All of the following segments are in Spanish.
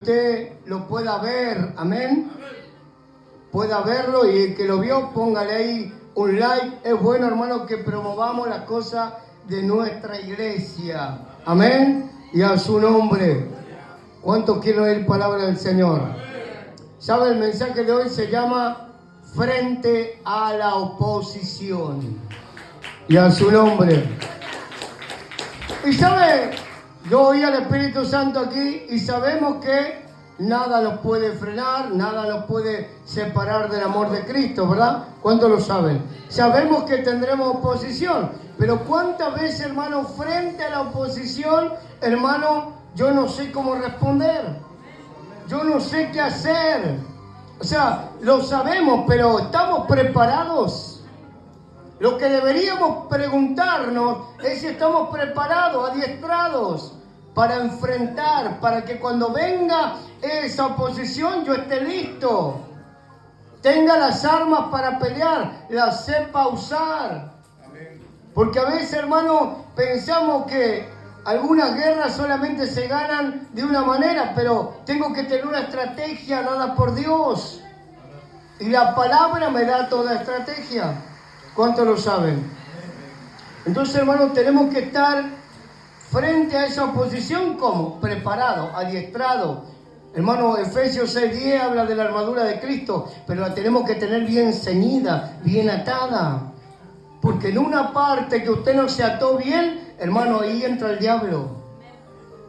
Usted lo pueda ver, amén, pueda verlo, y el que lo vio, póngale ahí un like. Es bueno, hermano, que promovamos las cosas de nuestra iglesia, amén, y a su nombre. ¿Cuántos quieren oír palabra del Señor? ¿Sabe? El mensaje de hoy se llama Frente a la oposición, y a su nombre. Y sabe, yo oí al Espíritu Santo aquí y sabemos que nada nos puede frenar, nada nos puede separar del amor de Cristo, ¿verdad? ¿Cuántos lo saben? Sabemos que tendremos oposición, pero ¿cuántas veces, hermano, frente a la oposición, hermano, yo no sé cómo responder? Yo no sé qué hacer. O sea, lo sabemos, pero ¿estamos preparados? Lo que deberíamos preguntarnos es si estamos preparados, adiestrados para enfrentar, para que cuando venga esa oposición yo esté listo, tenga las armas para pelear, las sepa usar. Porque a veces, hermano, pensamos que algunas guerras solamente se ganan de una manera, pero tengo que tener una estrategia dada por Dios. Y la palabra me da toda estrategia. ¿Cuántos lo saben? Entonces, hermanos, tenemos que estar frente a esa oposición como preparado, adiestrado. Hermano, Efesios 6:10 habla de la armadura de Cristo, pero la tenemos que tener bien ceñida, bien atada. Porque en una parte que usted no se ató bien, hermano, ahí entra el diablo.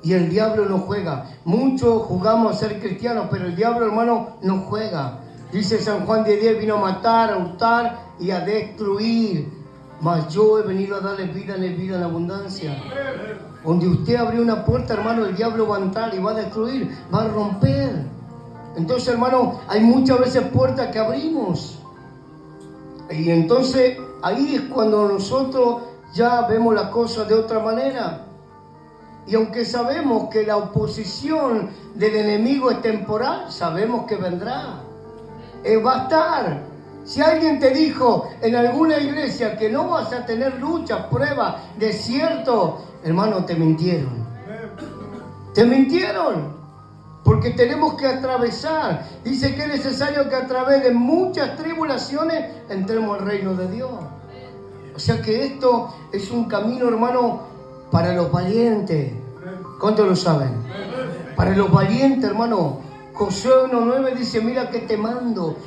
Y el diablo no juega. Muchos jugamos a ser cristianos, pero el diablo, hermano, no juega. Dice San Juan 10:10, vino a matar, a hurtar y a destruir. Mas yo he venido a darles vida en abundancia. Donde usted abrió una puerta, hermano, el diablo va a entrar y va a destruir, va a romper. Entonces, hermano, hay muchas veces puertas que abrimos. Y entonces, ahí es cuando nosotros ya vemos las cosas de otra manera. Y aunque sabemos que la oposición del enemigo es temporal, sabemos que vendrá. Va a estar. Si alguien te dijo en alguna iglesia que no vas a tener luchas, pruebas, desiertos, hermano, te mintieron. Te mintieron. Porque tenemos que atravesar. Dice que es necesario que a través de muchas tribulaciones entremos al reino de Dios. O sea que esto es un camino, hermano, para los valientes. ¿Cuántos lo saben? Para los valientes, hermano. Josué 1:9 dice, mira que te mando,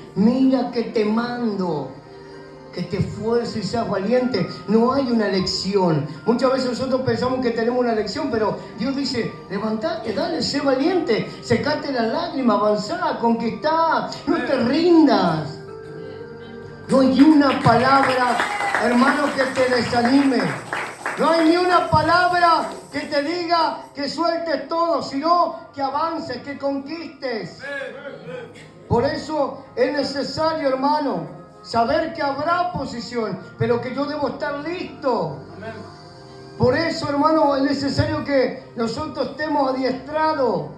que te esfuerces y seas valiente. No hay una lección. Muchas veces nosotros pensamos que tenemos una lección, pero Dios dice, levantate, dale, sé valiente, secate las lágrimas, avanzá, conquistá, no te rindas. No hay ni una palabra, hermano, que te desanime. No hay ni una palabra que te diga que sueltes todo, sino que avances, que conquistes. Por eso es necesario, hermano, saber que habrá oposición, pero que yo debo estar listo. Por eso, hermano, es necesario que nosotros estemos adiestrados.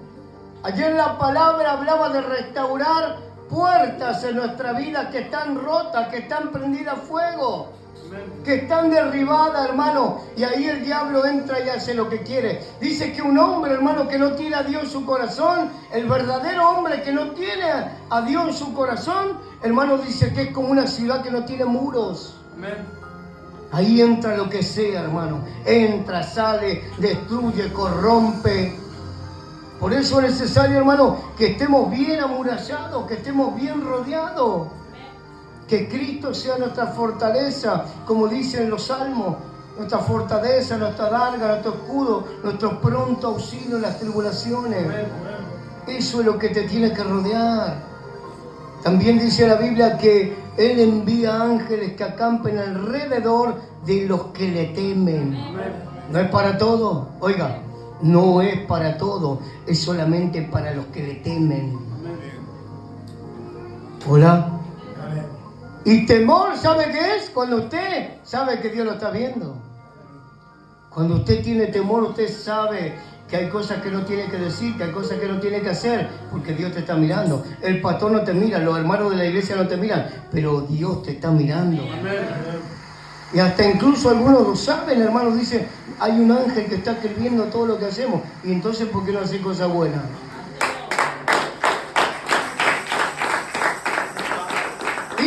Ayer la palabra hablaba de restaurar puertas en nuestra vida que están rotas, que están prendidas a fuego, que están derribadas, hermano, y ahí el diablo entra y hace lo que quiere. Dice que un hombre, hermano, que no tiene a Dios en su corazón, el verdadero hombre que no tiene a Dios en su corazón, hermano, dice que es como una ciudad que no tiene muros. Amén. Ahí entra lo que sea, hermano. Entra, sale, destruye, corrompe. Por eso es necesario, hermano, que estemos bien amurallados, que estemos bien rodeados. Que Cristo sea nuestra fortaleza, como dicen los salmos, nuestra fortaleza, nuestra larga, nuestro escudo, nuestro pronto auxilio en las tribulaciones. Eso es lo que te tiene que rodear. También dice la Biblia que Él envía ángeles que acampen alrededor de los que le temen. No es para todo, oiga, no es para todo, es solamente para los que le temen. Hola. Y temor, ¿sabe qué es? Cuando usted sabe que Dios lo está viendo. Cuando usted tiene temor, usted sabe que hay cosas que no tiene que decir, que hay cosas que no tiene que hacer, porque Dios te está mirando. El pastor no te mira, los hermanos de la iglesia no te miran, pero Dios te está mirando. Y hasta incluso algunos lo saben, hermanos, dicen, hay un ángel que está escribiendo todo lo que hacemos. Y entonces, ¿por qué no hacer cosas buenas?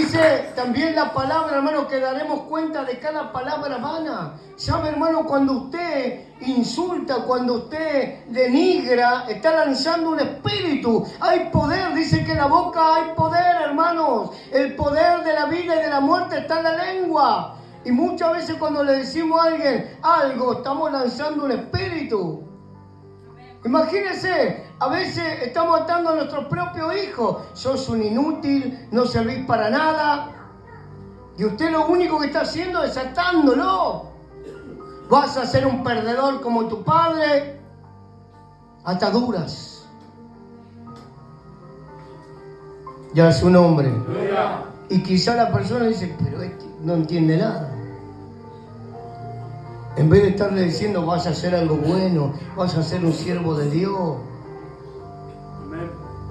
Dice también la palabra, hermano, que daremos cuenta de cada palabra vana. ¿Sabe, hermano? Cuando usted insulta, cuando usted denigra, está lanzando un espíritu. Hay poder, dice que en la boca hay poder, hermanos. El poder de la vida y de la muerte está en la lengua. Y muchas veces cuando le decimos a alguien algo, estamos lanzando un espíritu. Imagínense, a veces estamos atando a nuestro propio hijo. Sos un inútil, no servís para nada. Y usted lo único que está haciendo es atándolo. Vas a ser un perdedor como tu padre. Ataduras. Ya es un hombre. Y quizá la persona dice, pero este no entiende nada. En vez de estarle diciendo, vas a hacer algo bueno, vas a ser un siervo de Dios.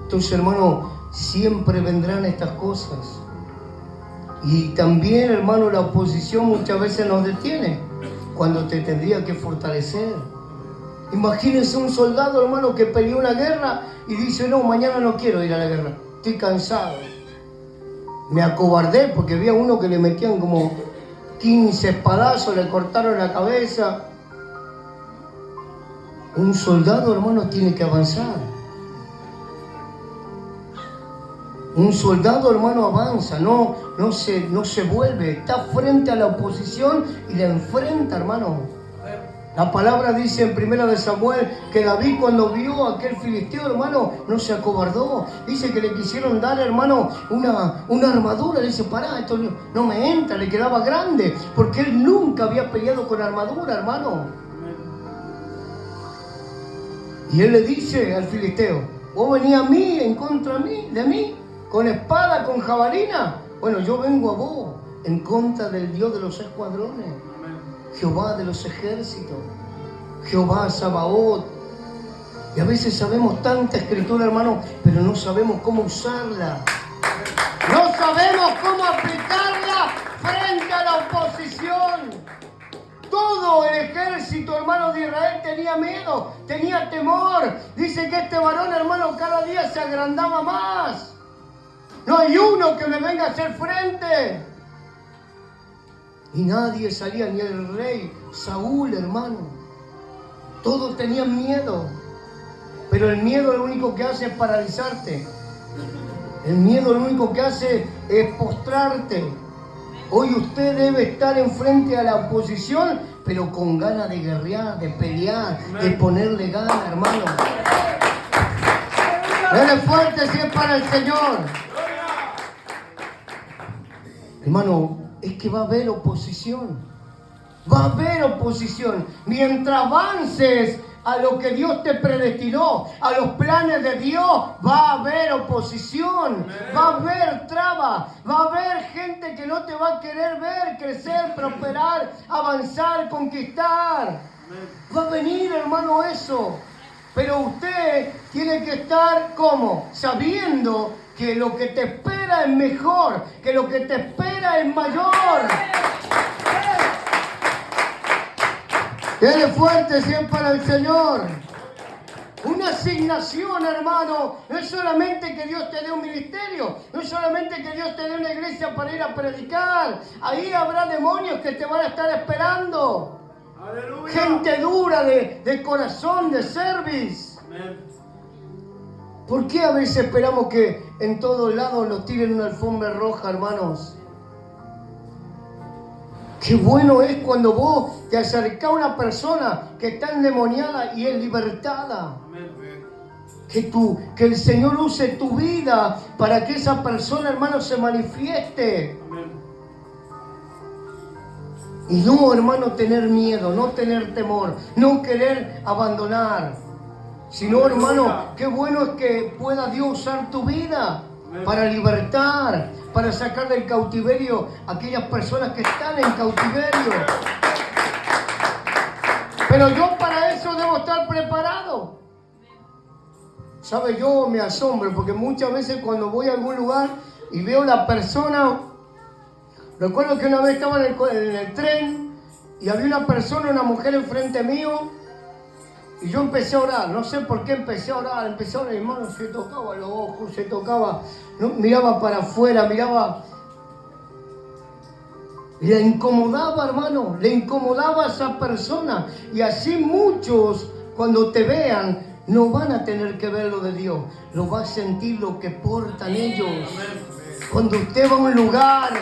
Entonces, hermano, siempre vendrán estas cosas. Y también, hermano, la oposición muchas veces nos detiene cuando te tendría que fortalecer. Imagínense un soldado, hermano, que peleó una guerra y dice, no, mañana no quiero ir a la guerra, estoy cansado. Me acobardé porque había uno que le metían como 15 espadazos, le cortaron la cabeza. Un soldado, hermano, tiene que avanzar. Un soldado, hermano, avanza, no se vuelve, está frente a la oposición y la enfrenta, hermano. La palabra dice en 1 Samuel que David, cuando vio a aquel filisteo, hermano, no se acobardó. Dice que le quisieron dar, hermano, una armadura. Le dice, pará, esto no me entra, le quedaba grande, porque él nunca había peleado con armadura, hermano. Y él le dice al filisteo, vos venís a mí, en contra de mí, con espada, con jabalina. Bueno, yo vengo a vos, en contra del Dios de los escuadrones. Jehová de los ejércitos, Jehová Sabaoth. Y a veces sabemos tanta escritura, hermano, pero no sabemos cómo usarla. No sabemos cómo aplicarla frente a la oposición. Todo el ejército, hermano, de Israel tenía miedo, tenía temor. Dice que este varón, hermano, cada día se agrandaba más. No hay uno que me venga a hacer frente. Y nadie salía, ni el rey Saúl, hermano. Todos tenían miedo. Pero el miedo lo único que hace es paralizarte. El miedo lo único que hace es postrarte. Hoy usted debe estar enfrente a la oposición, pero con ganas de guerrear, de pelear, de ponerle ganas, hermano. Dele fuerte si es para el Señor. Hermano, es que va a haber oposición. Va a haber oposición. Mientras avances a lo que Dios te predestinó, a los planes de Dios, va a haber oposición. Va a haber trabas. Va a haber gente que no te va a querer ver crecer, prosperar, avanzar, conquistar. Va a venir, hermano, eso. Pero usted tiene que estar, ¿cómo? Sabiendo que lo que te espera es mejor, que lo que te espera es mayor. Dele fuerte siempre al Señor. Una asignación, hermano, no es solamente que Dios te dé un ministerio, no es solamente que Dios te dé una iglesia para ir a predicar. Ahí habrá demonios que te van a estar esperando. Aleluya. Gente dura de corazón, de service. Amén. ¿Por qué a veces esperamos que en todos lados nos tiren una alfombra roja, hermanos? Qué bueno es cuando vos te acercás a una persona que está endemoniada y es libertada. Que el Señor use tu vida para que esa persona, hermano, se manifieste. Y no, hermano, tener miedo, no tener temor, no querer abandonar. Sino, hermano, qué bueno es que pueda Dios usar tu vida para libertar, para sacar del cautiverio a aquellas personas que están en cautiverio. Pero yo para eso debo estar preparado. ¿Sabe? Yo me asombro porque muchas veces cuando voy a algún lugar y veo la persona. Recuerdo que una vez estaba en el tren y había una persona, una mujer enfrente mío. Y yo empecé a orar, no sé por qué empecé a orar, hermano, se tocaba los ojos, se tocaba, ¿no? Miraba para afuera, miraba, Le incomodaba, hermano, le incomodaba a esa persona. Y así muchos, cuando te vean, no van a tener que ver lo de Dios. Lo va a sentir lo que portan ellos. Cuando usted va a un lugar,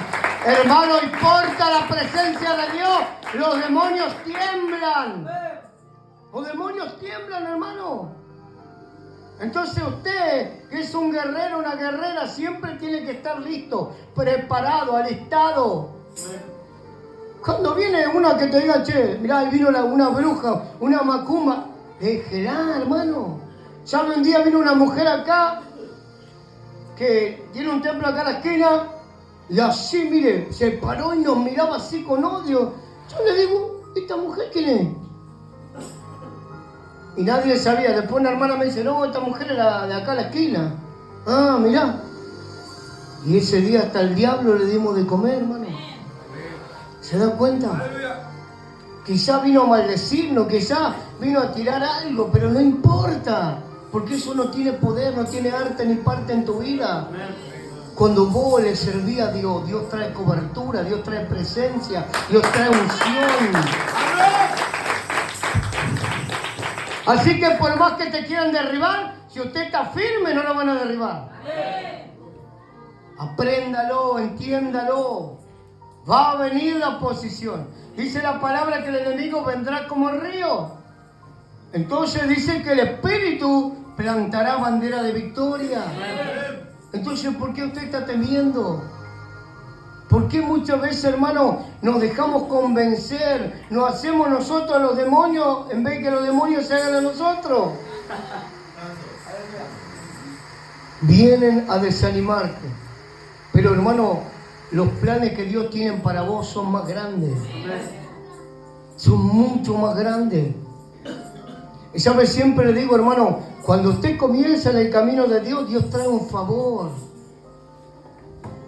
hermano, y porta la presencia de Dios, los demonios tiemblan. Los demonios tiemblan, hermano. Entonces usted, que es un guerrero, una guerrera, siempre tiene que estar listo, preparado, alistado. Cuando viene una que te diga, che, mirá, ahí vino una bruja, una macumba, déjela, hermano. ¿Sabe? Un día vino una mujer acá, que tiene un templo acá a la esquina, y así, mire, se paró y nos miraba así con odio. Yo le digo, ¿esta mujer quién es? Y nadie sabía. Después una hermana me dice, no, esta mujer era de acá a la esquina. Ah, mirá. Y ese día hasta el diablo le dimos de comer, hermano. ¿Se dan cuenta? Quizá vino a maldecirnos, quizá vino a tirar algo, pero no importa. Porque eso no tiene poder, no tiene arte ni parte en tu vida. Cuando vos le servís a Dios, Dios trae cobertura, Dios trae presencia, Dios trae unción. Así que por más que te quieran derribar, si usted está firme, no lo van a derribar. Apréndalo, entiéndalo. Va a venir la oposición. Dice la palabra que el enemigo vendrá como el río. Entonces dice que el Espíritu plantará bandera de victoria. Entonces, ¿por qué usted está temiendo? ¿Por qué muchas veces, hermano, nos dejamos convencer? Nos hacemos nosotros a los demonios en vez que los demonios se hagan a nosotros. Vienen a desanimarte. Pero, hermano, los planes que Dios tiene para vos son más grandes. Son mucho más grandes. Y sabe, siempre le digo, hermano, cuando usted comienza en el camino de Dios, Dios trae un favor.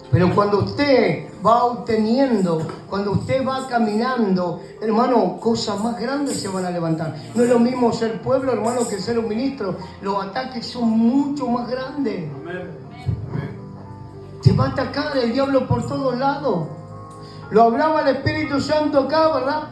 Pero cuando usted va obteniendo, cuando usted va caminando, hermano, cosas más grandes se van a levantar. No es lo mismo ser pueblo, hermano, que ser un ministro. Los ataques son mucho más grandes. Te va a atacar el diablo por todos lados. Lo hablaba el Espíritu Santo acá, ¿verdad?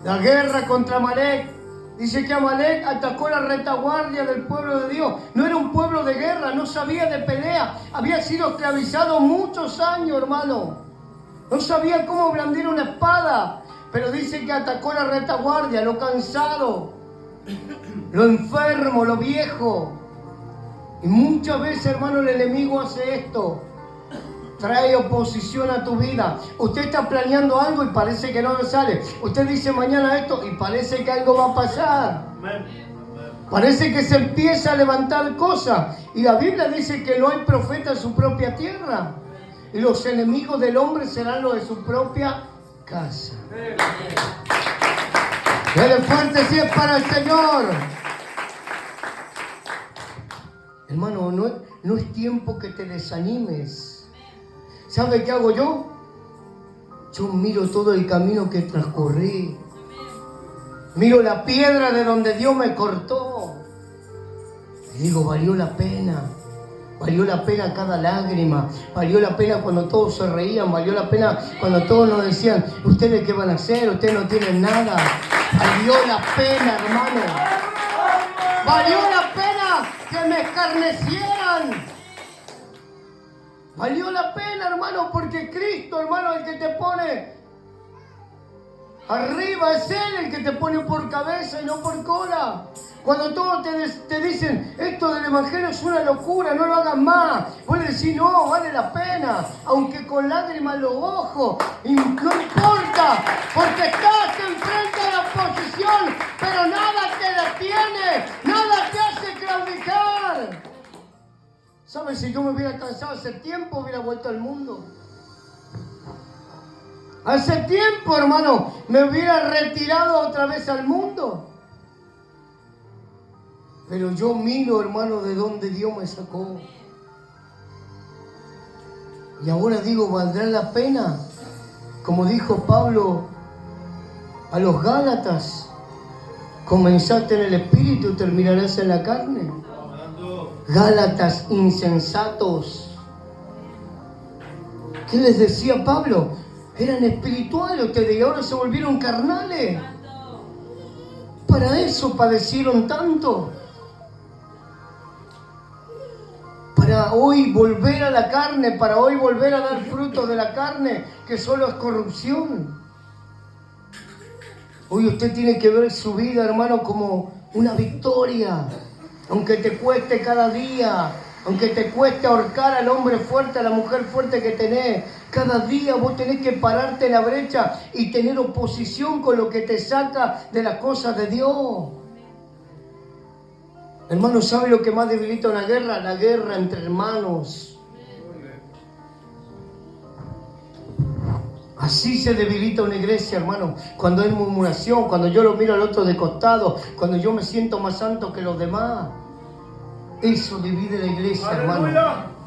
La guerra contra Amalek. Dice que Amalek atacó la retaguardia del pueblo de Dios. No era un pueblo de guerra, no sabía de pelea. Había sido esclavizado muchos años, hermano. No sabía cómo blandir una espada. Pero dice que atacó la retaguardia, lo cansado, lo enfermo, lo viejo. Y muchas veces, hermano, el enemigo hace esto. Trae oposición a tu vida. Usted está planeando algo y parece que no le sale. Usted dice mañana esto y parece que algo va a pasar. Parece que se empieza a levantar cosas. Y la Biblia dice que no hay profeta en su propia tierra. Y los enemigos del hombre serán los de su propia casa. Dele fuerte si es para el Señor. Hermano, no es tiempo que te desanimes. ¿Sabe qué hago yo? Yo miro todo el camino que transcurrí. Miro la piedra de donde Dios me cortó. Y digo, valió la pena. Valió la pena cada lágrima. Valió la pena cuando todos se reían. Valió la pena cuando todos nos decían, ¿ustedes qué van a hacer? Ustedes no tienen nada. Valió la pena, hermano. Valió la pena que me escarnecieran. Valió la pena, hermano, porque Cristo, hermano, el que te pone arriba es Él el que te pone por cabeza y no por cola. Cuando todos te dicen, esto del Evangelio es una locura, no lo hagas más. Vos decís, no, vale la pena, aunque con lágrimas en los ojos. Y no importa, porque estás enfrente de la oposición, pero nada te detiene, nada te hace claudicar. ¿Sabes? Si yo me hubiera cansado hace tiempo, hubiera vuelto al mundo. Hace tiempo, hermano, me hubiera retirado otra vez al mundo. Pero yo miro, hermano, de dónde Dios me sacó. Y ahora digo, ¿valdrá la pena? Como dijo Pablo a los Gálatas, comenzaste en el espíritu y terminarás en la carne. Gálatas insensatos. ¿Qué les decía Pablo? Eran espirituales ustedes y ahora se volvieron carnales. Para eso padecieron tanto. Para hoy volver a la carne, para hoy volver a dar fruto de la carne, que solo es corrupción. Hoy usted tiene que ver su vida, hermano, como una victoria. Aunque te cueste cada día, aunque te cueste ahorcar al hombre fuerte, a la mujer fuerte que tenés, cada día vos tenés que pararte en la brecha y tener oposición con lo que te saca de las cosas de Dios. Hermano, ¿sabe lo que más debilita una guerra? La guerra entre hermanos. Así se debilita una iglesia, hermano. Cuando hay murmuración, cuando yo lo miro al otro de costado, cuando yo me siento más santo que los demás. Eso divide la iglesia, hermano.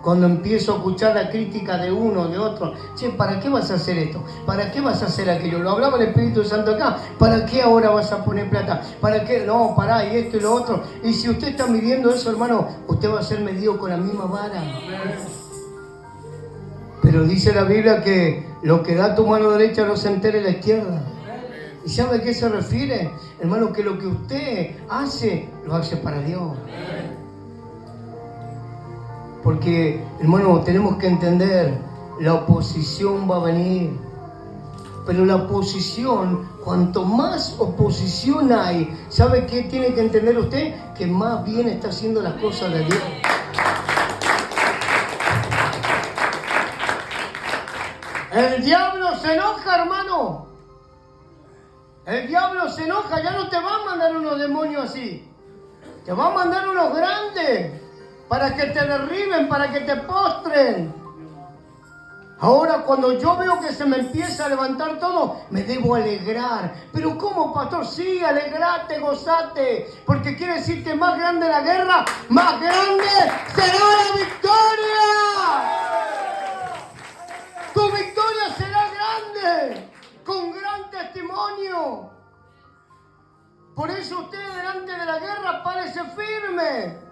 Cuando empiezo a escuchar la crítica de uno, de otro. Che, ¿para qué vas a hacer esto? ¿Para qué vas a hacer aquello? Lo hablaba el Espíritu Santo acá. ¿Para qué ahora vas a poner plata? ¿Para qué? No, pará, y esto y lo otro. Y si usted está midiendo eso, hermano, usted va a ser medido con la misma vara. Pero dice la Biblia que lo que da tu mano derecha no se entere la izquierda. ¿Y sabe a qué se refiere? Hermano, que lo que usted hace, lo hace para Dios. Porque, hermano, tenemos que entender, la oposición va a venir. Pero la oposición, cuanto más oposición hay, ¿sabe qué tiene que entender usted? Que más bien está haciendo las cosas de Dios. El diablo se enoja, hermano. El diablo se enoja, ya no te va a mandar unos demonios así. Te va a mandar unos grandes. Para que te derriben, para que te postren. Ahora cuando yo veo que se me empieza a levantar todo, me debo alegrar. Pero ¿cómo, pastor? Sí, alegrate, gozate. Porque quiere decir que más grande la guerra, más grande será la victoria. Tu victoria será grande, con gran testimonio. Por eso usted delante de la guerra párese firme.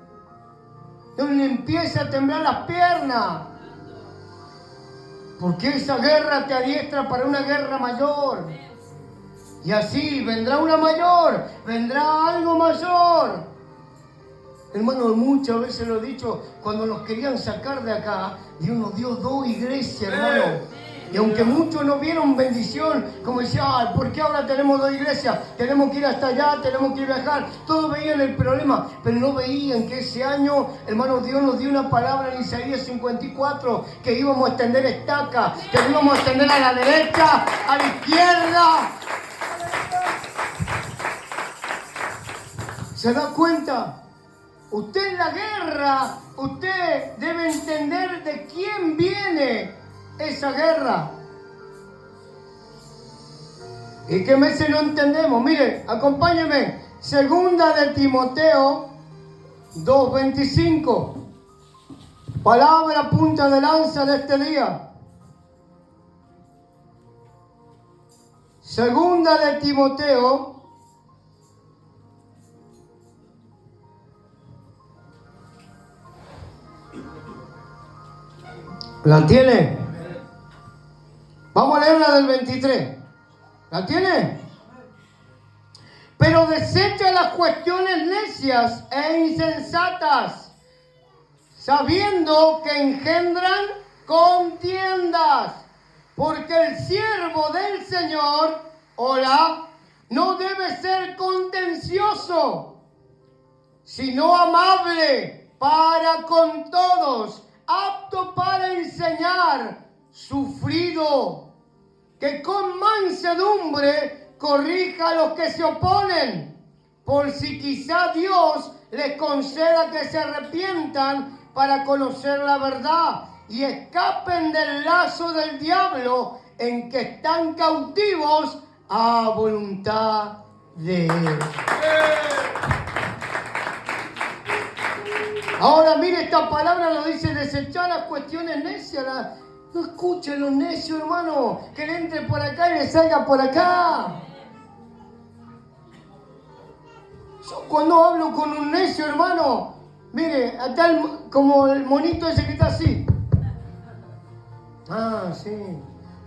Donde empieza a temblar las piernas. Porque esa guerra te adiestra para una guerra mayor. Y así vendrá una mayor, vendrá algo mayor. Hermano, muchas veces lo he dicho, cuando nos querían sacar de acá, Dios nos dio 2 iglesias, hermano. Y aunque muchos no vieron bendición, como decía, ay, ¿por qué ahora tenemos 2 iglesias? Tenemos que ir hasta allá, tenemos que viajar. Todos veían el problema, pero no veían que ese año, hermano, Dios nos dio una palabra en Isaías 54, que íbamos a extender estacas, que íbamos a extender a la derecha, a la izquierda. ¿Se da cuenta? Usted en la guerra, usted debe entender de quién viene esa guerra. ¿Y qué meses no entendemos? Mire, acompáñeme. Segunda de Timoteo 2:25. Palabra punta de lanza de este día. Segunda de Timoteo. ¿La tiene? Vamos a leer la del 23. ¿La tiene? Pero desecha las cuestiones necias e insensatas, sabiendo que engendran contiendas, porque el siervo del Señor, no debe ser contencioso, sino amable para con todos, apto para enseñar, sufrido, que con mansedumbre corrija a los que se oponen, por si quizá Dios les conceda que se arrepientan para conocer la verdad y escapen del lazo del diablo en que están cautivos a voluntad de Él. Ahora mire, esta palabra lo dice, desechar las cuestiones necias. No escuchen los necios, hermano, que le entre por acá y le salga por acá. Yo cuando hablo con un necio, hermano, mire, como el monito ese que está así. Ah, sí.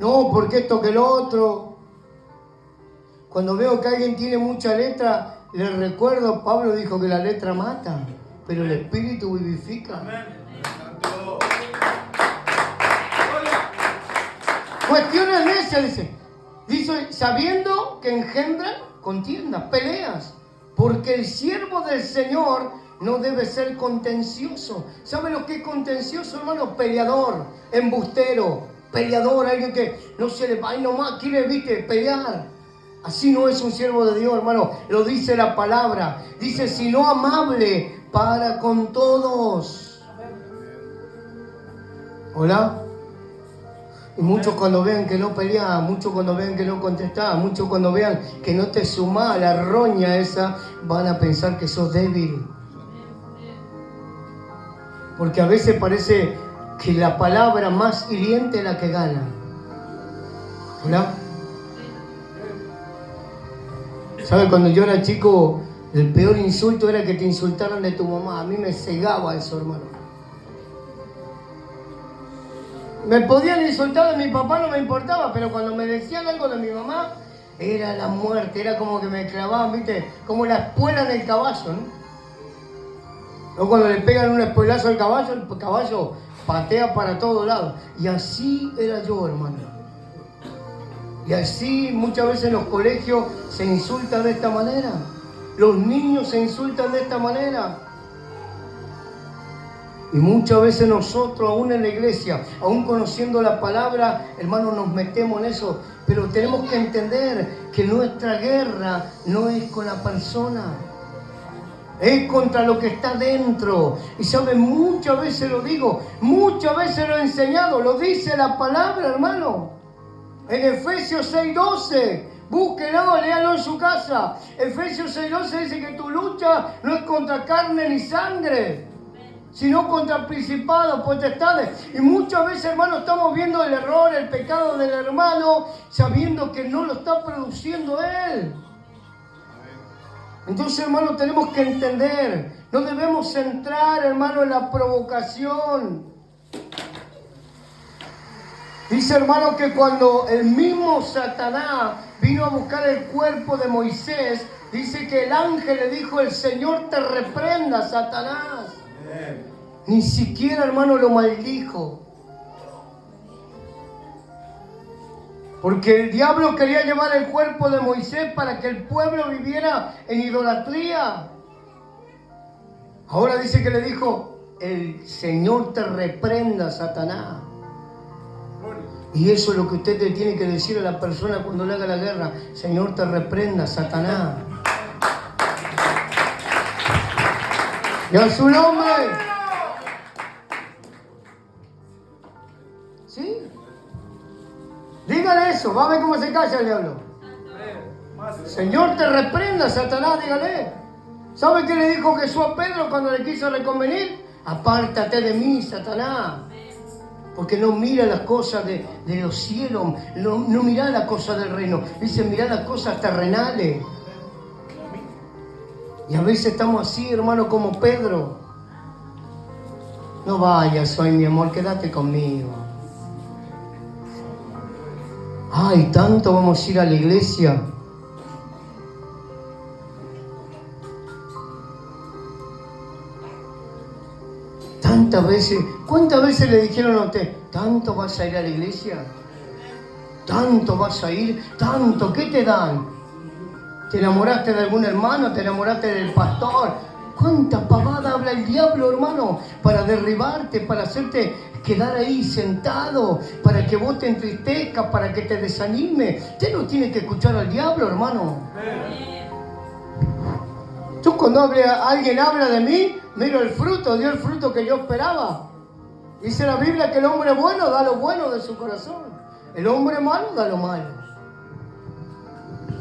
No, porque esto que lo otro. Cuando veo que alguien tiene mucha letra, le recuerdo, Pablo dijo que la letra mata, pero el espíritu vivifica. Amén. Cuestiones necias, dice, sabiendo que engendran contiendas, peleas, porque el siervo del Señor no debe ser contencioso. ¿Sabe lo que es contencioso, hermano? Peleador, embustero, peleador, alguien que no se le va y nomás quiere, viste, pelear. Así no es un siervo de Dios, hermano. Lo dice la palabra. Dice, sino amable para con todos. ¿Hola? Y muchos cuando vean que no peleás, muchos cuando vean que no contestás, muchos cuando vean que no te sumás a la roña esa, van a pensar que sos débil. Porque a veces parece que la palabra más hiriente es la que gana. ¿Hola? ¿Sabes? Cuando yo era chico, el peor insulto era que te insultaran de tu mamá. A mí me cegaba eso, hermano. Me podían insultar de mi papá, no me importaba, pero cuando me decían algo de mi mamá, era la muerte, era como que me clavaban, ¿viste? Como la espuela en el caballo, ¿no? O cuando le pegan un espuelazo al caballo, el caballo patea para todos lados. Y así era yo, hermano. Y así muchas veces en los colegios se insulta de esta manera. Los niños se insultan de esta manera. Y muchas veces nosotros, aún en la iglesia, aún conociendo la palabra, hermanos, nos metemos en eso. Pero tenemos que entender que nuestra guerra no es con la persona. Es contra lo que está dentro. Y saben, muchas veces lo digo, muchas veces lo he enseñado, lo dice la palabra, hermano. En Efesios 6:12, búsquenlo, léanlo en su casa. Efesios 6:12 dice que tu lucha no es contra carne ni sangre, sino contra principados, potestades. Y muchas veces, hermano, estamos viendo el error, el pecado del hermano, sabiendo que no lo está produciendo él. Entonces, hermano, tenemos que entender, no debemos entrar, hermano, en la provocación. Dice, hermano, que cuando el mismo Satanás vino a buscar el cuerpo de Moisés, dice que el ángel le dijo, el Señor te reprenda, Satanás. Amén. Ni siquiera, hermano, lo maldijo. Porque el diablo quería llevar el cuerpo de Moisés para que el pueblo viviera en idolatría. Ahora dice que le dijo, el Señor te reprenda, Satanás. Y eso es lo que usted le tiene que decir a la persona cuando le haga la guerra. Señor te reprenda, Satanás. Y a su nombre. ¿Sí? Dígale eso, va a ver cómo se calla el diablo. Señor te reprenda, Satanás, dígale. ¿Sabe qué le dijo Jesús a Pedro cuando le quiso reconvenir? Apártate de mí, Satanás. Porque no mira las cosas de los cielos, no mira las cosas del reino. Dice, mira las cosas terrenales. Y a veces estamos así, hermano, como Pedro. No vayas hoy, mi amor, quédate conmigo. Ay, tanto vamos a ir a la iglesia. Tantas veces, ¿cuántas veces le dijeron a usted, tanto vas a ir a la iglesia? ¿Tanto vas a ir? ¿Tanto? ¿Qué te dan? ¿Te enamoraste de algún hermano? ¿Te enamoraste del pastor? ¿Cuánta pavada habla el diablo, hermano? Para derribarte, para hacerte quedar ahí sentado, para que vos te entristezcas, para que te desanime. Usted no tiene que escuchar al diablo, hermano. Yo cuando alguien habla de mí, miro el fruto, dio el fruto que yo esperaba. Dice la Biblia que el hombre bueno da lo bueno de su corazón. El hombre malo da lo malo.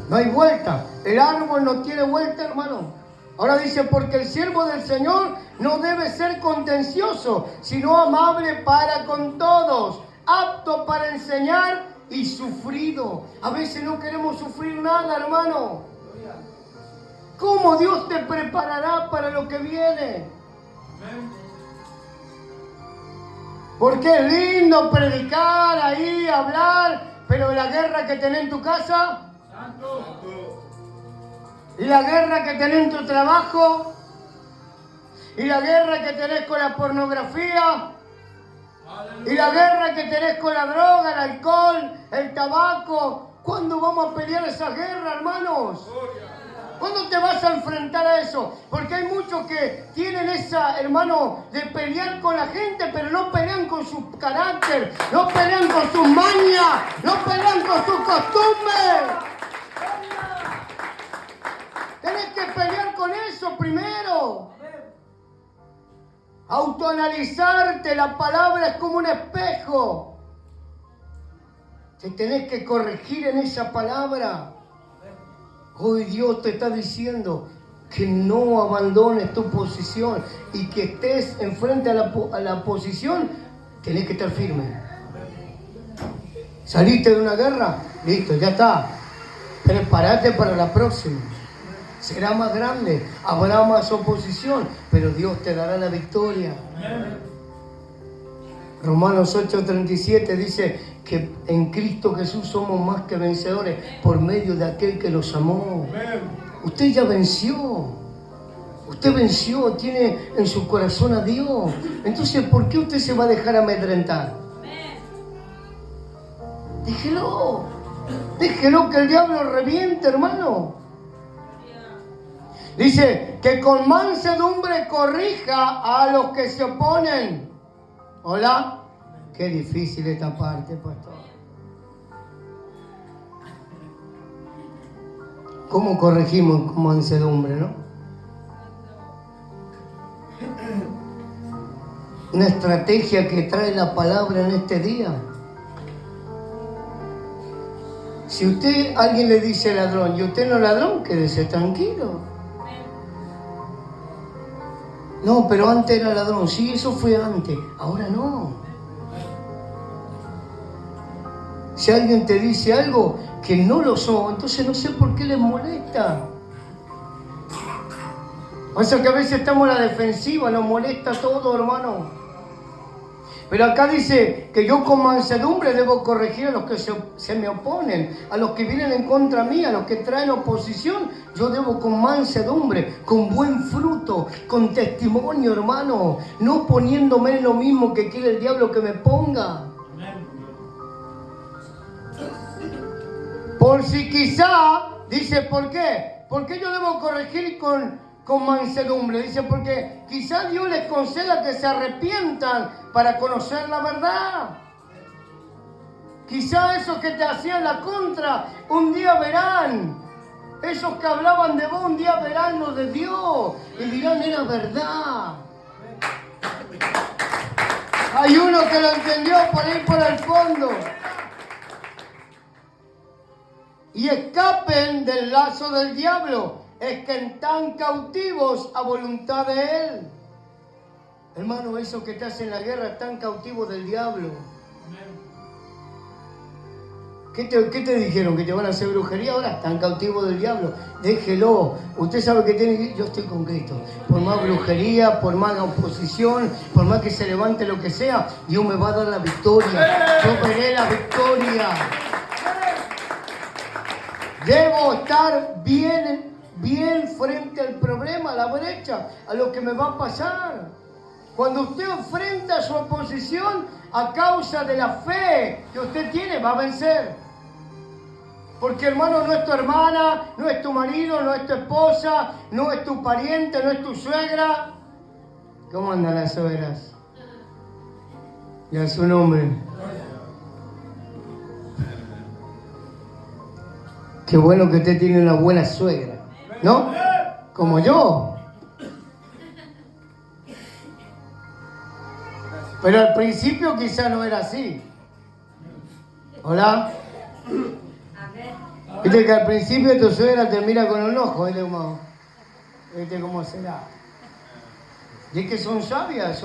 No hay vuelta. El árbol no tiene vuelta, hermano. Ahora dice, porque el siervo del Señor no debe ser contencioso, sino amable para con todos, apto para enseñar y sufrido. A veces no queremos sufrir nada, hermano. ¿Cómo Dios te preparará para lo que viene? Porque es lindo predicar ahí, hablar, pero la guerra que tenés en tu casa, y la guerra que tenés en tu trabajo, y la guerra que tenés con la pornografía, y la guerra que tenés con la droga, el alcohol, el tabaco. ¿Cuándo vamos a pelear esa guerra, hermanos? ¿Cuándo te vas a enfrentar a eso? Porque hay muchos que tienen esa, hermano, de pelear con la gente, pero no pelean con su carácter, no pelean con sus mañas, no pelean con sus costumbres. Tenés que pelear con eso primero. Autoanalizarte, la palabra es como un espejo. Te tenés que corregir en esa palabra. Hoy Dios te está diciendo que no abandones tu posición y que estés enfrente a la posición, tenés que estar firme. Saliste de una guerra, listo, ya está. Prepárate para la próxima. Será más grande, habrá más oposición, pero Dios te dará la victoria. Romanos 8:37 dice que en Cristo Jesús somos más que vencedores por medio de aquel que los amó. Usted ya venció. Usted venció, tiene en su corazón a Dios. Entonces, ¿por qué usted se va a dejar amedrentar? Déjelo. Déjelo que el diablo reviente, hermano. Dice que con mansedumbre corrija a los que se oponen. ¿Hola? Qué difícil esta parte, pastor. ¿Cómo corregimos con mansedumbre, no? Una estrategia que trae la palabra en este día. Si alguien le dice ladrón y usted no es ladrón, quédese tranquilo. No, pero antes era ladrón. Sí, eso fue antes. Ahora no. Si alguien te dice algo que no lo son, entonces no sé por qué les molesta. O sea que a veces estamos a la defensiva, nos molesta todo, hermano. Pero acá dice que yo con mansedumbre debo corregir a los que se me oponen, a los que vienen en contra mía, a los que traen oposición. Yo debo con mansedumbre, con buen fruto, con testimonio, hermano, no poniéndome en lo mismo que quiere el diablo que me ponga. Por si quizá, dice, ¿por qué? ¿Por qué yo debo corregir con mansedumbre? Dice, porque quizá Dios les conceda que se arrepientan para conocer la verdad. Quizá esos que te hacían la contra, un día verán. Esos que hablaban de vos, un día verán lo de Dios y dirán, era verdad. Hay uno que lo entendió por ahí por el fondo. Y escapen del lazo del diablo, es que están cautivos a voluntad de él. Hermano, esos que te hacen la guerra están cautivos del diablo. ¿Qué te dijeron? ¿Que te van a hacer brujería? Ahora están cautivos del diablo. Déjelo. Usted sabe que tiene. Yo estoy con Cristo. Por más brujería, por más oposición, por más que se levante lo que sea, Dios me va a dar la victoria. Yo veré la victoria. Debo estar bien frente al problema, a la brecha, a lo que me va a pasar. Cuando usted enfrenta su oposición a causa de la fe que usted tiene, va a vencer. Porque, hermano, no es tu hermana, no es tu marido, no es tu esposa, no es tu pariente, no es tu suegra. ¿Cómo andan las suegras? Y a su nombre. Qué bueno que usted tiene una buena suegra, ¿no? Como yo. Pero al principio quizá no era así. ¿Hola? Viste que al principio tu suegra te mira con un ojo, ¿viste cómo será? Y es que son sabias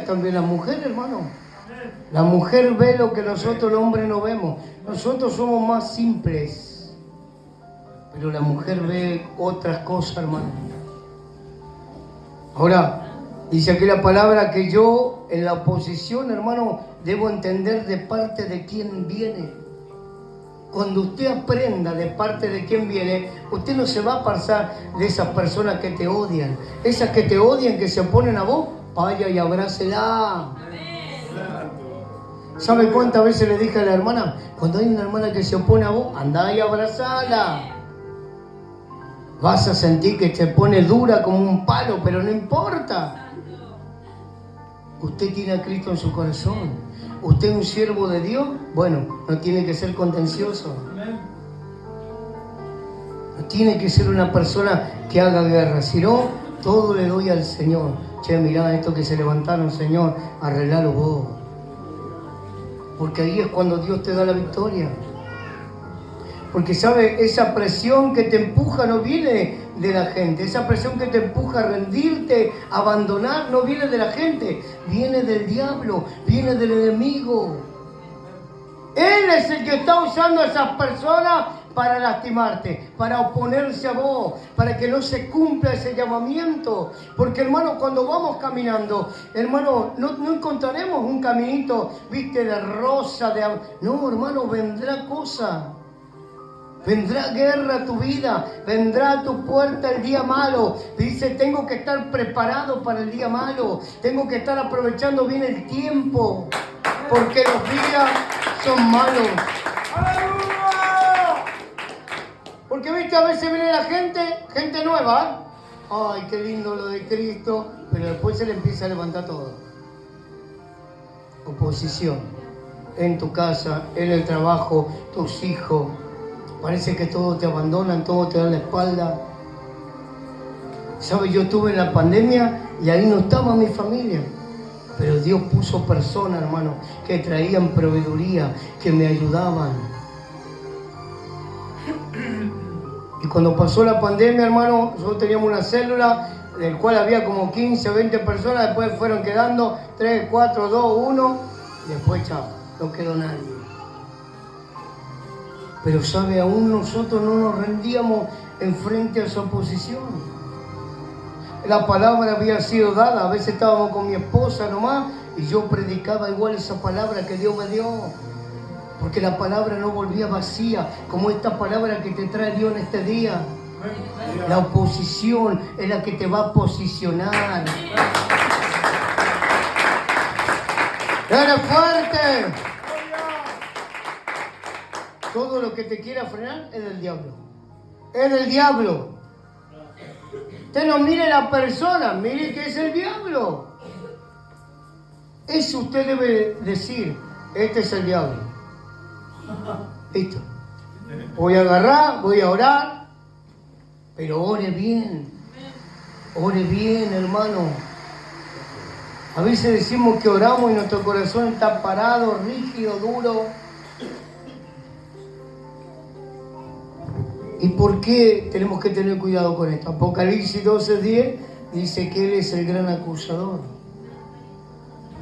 también las mujeres, hermano. La mujer ve lo que nosotros los hombres no vemos. Nosotros somos más simples. Pero la mujer ve otras cosas, hermano. Ahora, dice aquí la palabra que yo en la oposición, hermano, debo entender de parte de quién viene. Cuando usted aprenda de parte de quién viene, usted no se va a pasar de esas personas que te odian. Esas que te odian, que se oponen a vos, vaya y abrácela. ¿Sabe cuántas veces le dije a la hermana? Cuando hay una hermana que se opone a vos, andá y abrazala. Vas a sentir que te pone dura como un palo, pero no importa. Usted tiene a Cristo en su corazón. Usted es un siervo de Dios. Bueno, no tiene que ser contencioso. No tiene que ser una persona que haga guerra. Si no, todo le doy al Señor. Che, mirá esto que se levantaron, Señor, arreglalo vos. Porque ahí es cuando Dios te da la victoria. Porque, ¿sabe? Esa presión que te empuja no viene de la gente. Esa presión que te empuja a rendirte, a abandonar, no viene de la gente. Viene del diablo, viene del enemigo. Él es el que está usando a esas personas para lastimarte, para oponerse a vos, para que no se cumpla ese llamamiento. Porque, hermano, cuando vamos caminando, hermano, no encontraremos un caminito, viste, de rosa, no, hermano, vendrá cosa. Vendrá guerra a tu vida, vendrá a tu puerta el día malo. Dice, tengo que estar preparado para el día malo, tengo que estar aprovechando bien el tiempo, porque los días son malos. Porque, viste, a veces viene la gente nueva. Ay, qué lindo lo de Cristo, pero después se le empieza a levantar todo. Oposición, en tu casa, en el trabajo, tus hijos. Parece que todos te abandonan, todos te dan la espalda. ¿Sabes? Yo estuve en la pandemia y ahí no estaba mi familia. Pero Dios puso personas, hermano, que traían proveeduría, que me ayudaban. Y cuando pasó la pandemia, hermano, nosotros teníamos una célula del cual había como 15 o 20 personas. Después fueron quedando 3, 4, 2, 1. Y después, chao, no quedó nadie. Pero, ¿sabe? Aún nosotros no nos rendíamos enfrente a su oposición. La palabra había sido dada. A veces estábamos con mi esposa nomás y yo predicaba igual esa palabra que Dios me dio. Porque la palabra no volvía vacía, como esta palabra que te trae Dios en este día. La oposición es la que te va a posicionar. ¡Eres fuerte! Todo lo que te quiera frenar es del diablo. Es del diablo. Usted no mire la persona, mire que es el diablo. Eso usted debe decir, este es el diablo. Listo. Voy a agarrar, voy a orar, pero ore bien. Ore bien, hermano. A veces decimos que oramos y nuestro corazón está parado, rígido, duro. ¿Y por qué tenemos que tener cuidado con esto? Apocalipsis 12:10 dice que Él es el gran acusador.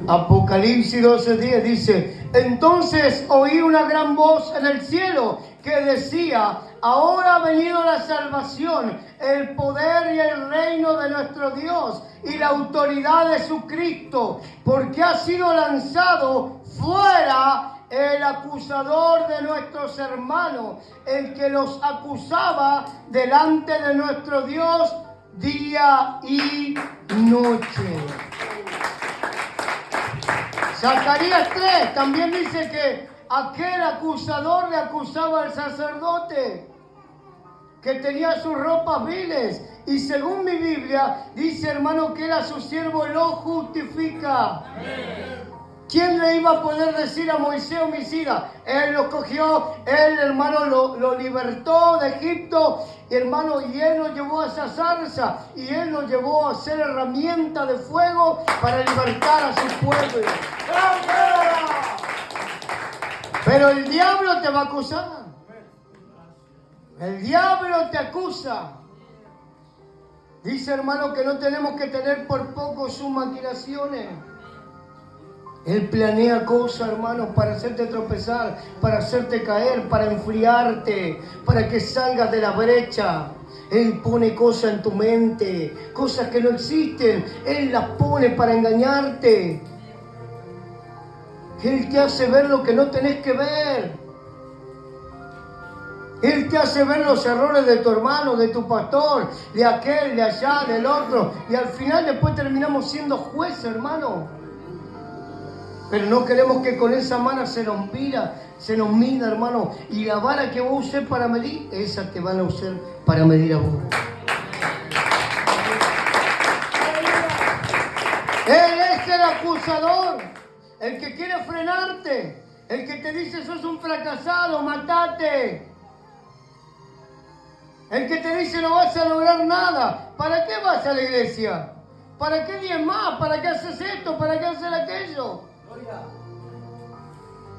Apocalipsis 12:10 dice, entonces oí una gran voz en el cielo que decía, ahora ha venido la salvación, el poder y el reino de nuestro Dios y la autoridad de su Cristo, porque ha sido lanzado fuera el acusador de nuestros hermanos, el que los acusaba delante de nuestro Dios día y noche. Zacarías 3 también dice que aquel acusador le acusaba al sacerdote, que tenía sus ropas viles. Y según mi Biblia, dice, hermano, que él a su siervo lo justifica. Amén. ¿Quién le iba a poder decir a Moisés homicida? Él lo cogió, él, hermano, lo libertó de Egipto, hermano, y él lo llevó a esa zarza, y él lo llevó a ser herramienta de fuego para libertar a su pueblo. Pero el diablo te va a acusar. El diablo te acusa. Dice, hermano, que no tenemos que tener por poco sus maquinaciones. Él planea cosas, hermanos, para hacerte tropezar, para hacerte caer, para enfriarte, para que salgas de la brecha. Él pone cosas en tu mente, cosas que no existen. Él las pone para engañarte. Él te hace ver lo que no tenés que ver. Él te hace ver los errores de tu hermano, de tu pastor, de aquel, de allá, del otro. Y al final después terminamos siendo jueces, hermano. Pero no queremos que con esa vara se nos mida, hermano. Y la vara que vos uses para medir, esa te van a usar para medir a vos. Él es el acusador, el que quiere frenarte, el que te dice sos un fracasado, matate. El que te dice no vas a lograr nada. ¿Para qué vas a la iglesia? ¿Para qué diezmas? ¿Para qué haces esto? ¿Para qué haces aquello?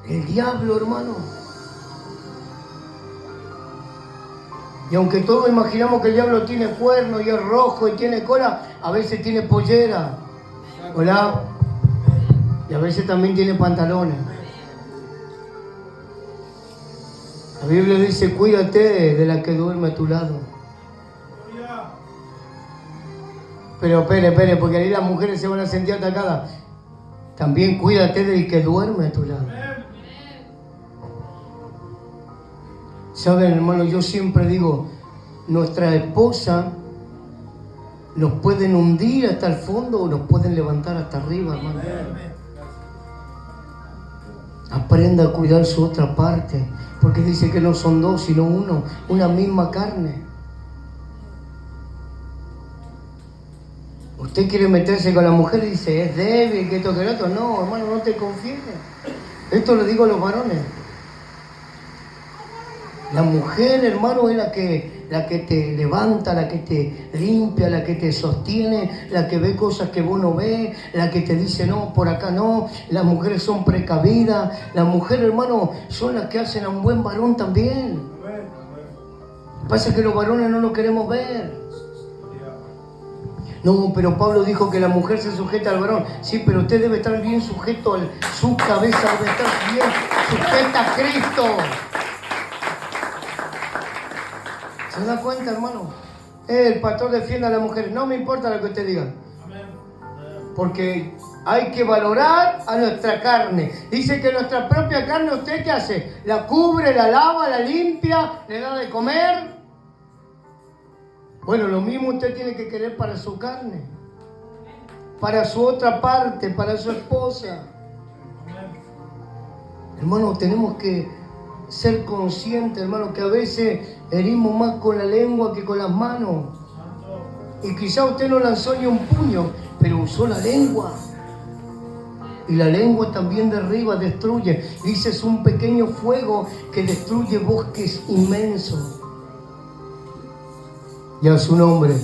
El diablo, hermano. Y aunque todos imaginamos que el diablo tiene cuerno y es rojo y tiene cola, a veces tiene pollera. Hola. Y a veces también tiene pantalones. La Biblia dice, cuídate de la que duerme a tu lado. Pero espere, porque ahí las mujeres se van a sentir atacadas. También cuídate del que duerme a tu lado. Saben, hermano, yo siempre digo, nuestra esposa nos pueden hundir hasta el fondo o nos pueden levantar hasta arriba, hermano. Aprenda a cuidar su otra parte, porque dice que no son dos, sino uno, una misma carne. Usted quiere meterse con la mujer y dice, es débil, que esto, que lo otro. No, hermano, no te confíes. Esto lo digo a los varones. La mujer, hermano, es la que te levanta, la que te limpia, la que te sostiene, la que ve cosas que vos no ves, la que te dice no, por acá no. Las mujeres son precavidas. Las mujeres, hermano, son las que hacen a un buen varón también. Lo que pasa es que los varones no lo queremos ver. No, pero Pablo dijo que la mujer se sujeta al varón. Sí, pero usted debe estar bien sujeto, su cabeza debe estar bien sujeta a Cristo. ¿Se da cuenta, hermano? El pastor defiende a la mujer. No me importa lo que usted diga. Porque hay que valorar a nuestra carne. Dice que nuestra propia carne, ¿usted qué hace? La cubre, la lava, la limpia, le da de comer. Bueno, lo mismo usted tiene que querer para su carne. Para su otra parte, para su esposa. Hermano, tenemos que ser conscientes, hermano, que a veces herimos más con la lengua que con las manos. Y quizá usted no lanzó ni un puño, pero usó la lengua. Y la lengua también derriba, destruye. Dice, es un pequeño fuego que destruye bosques inmensos. Y a su nombre.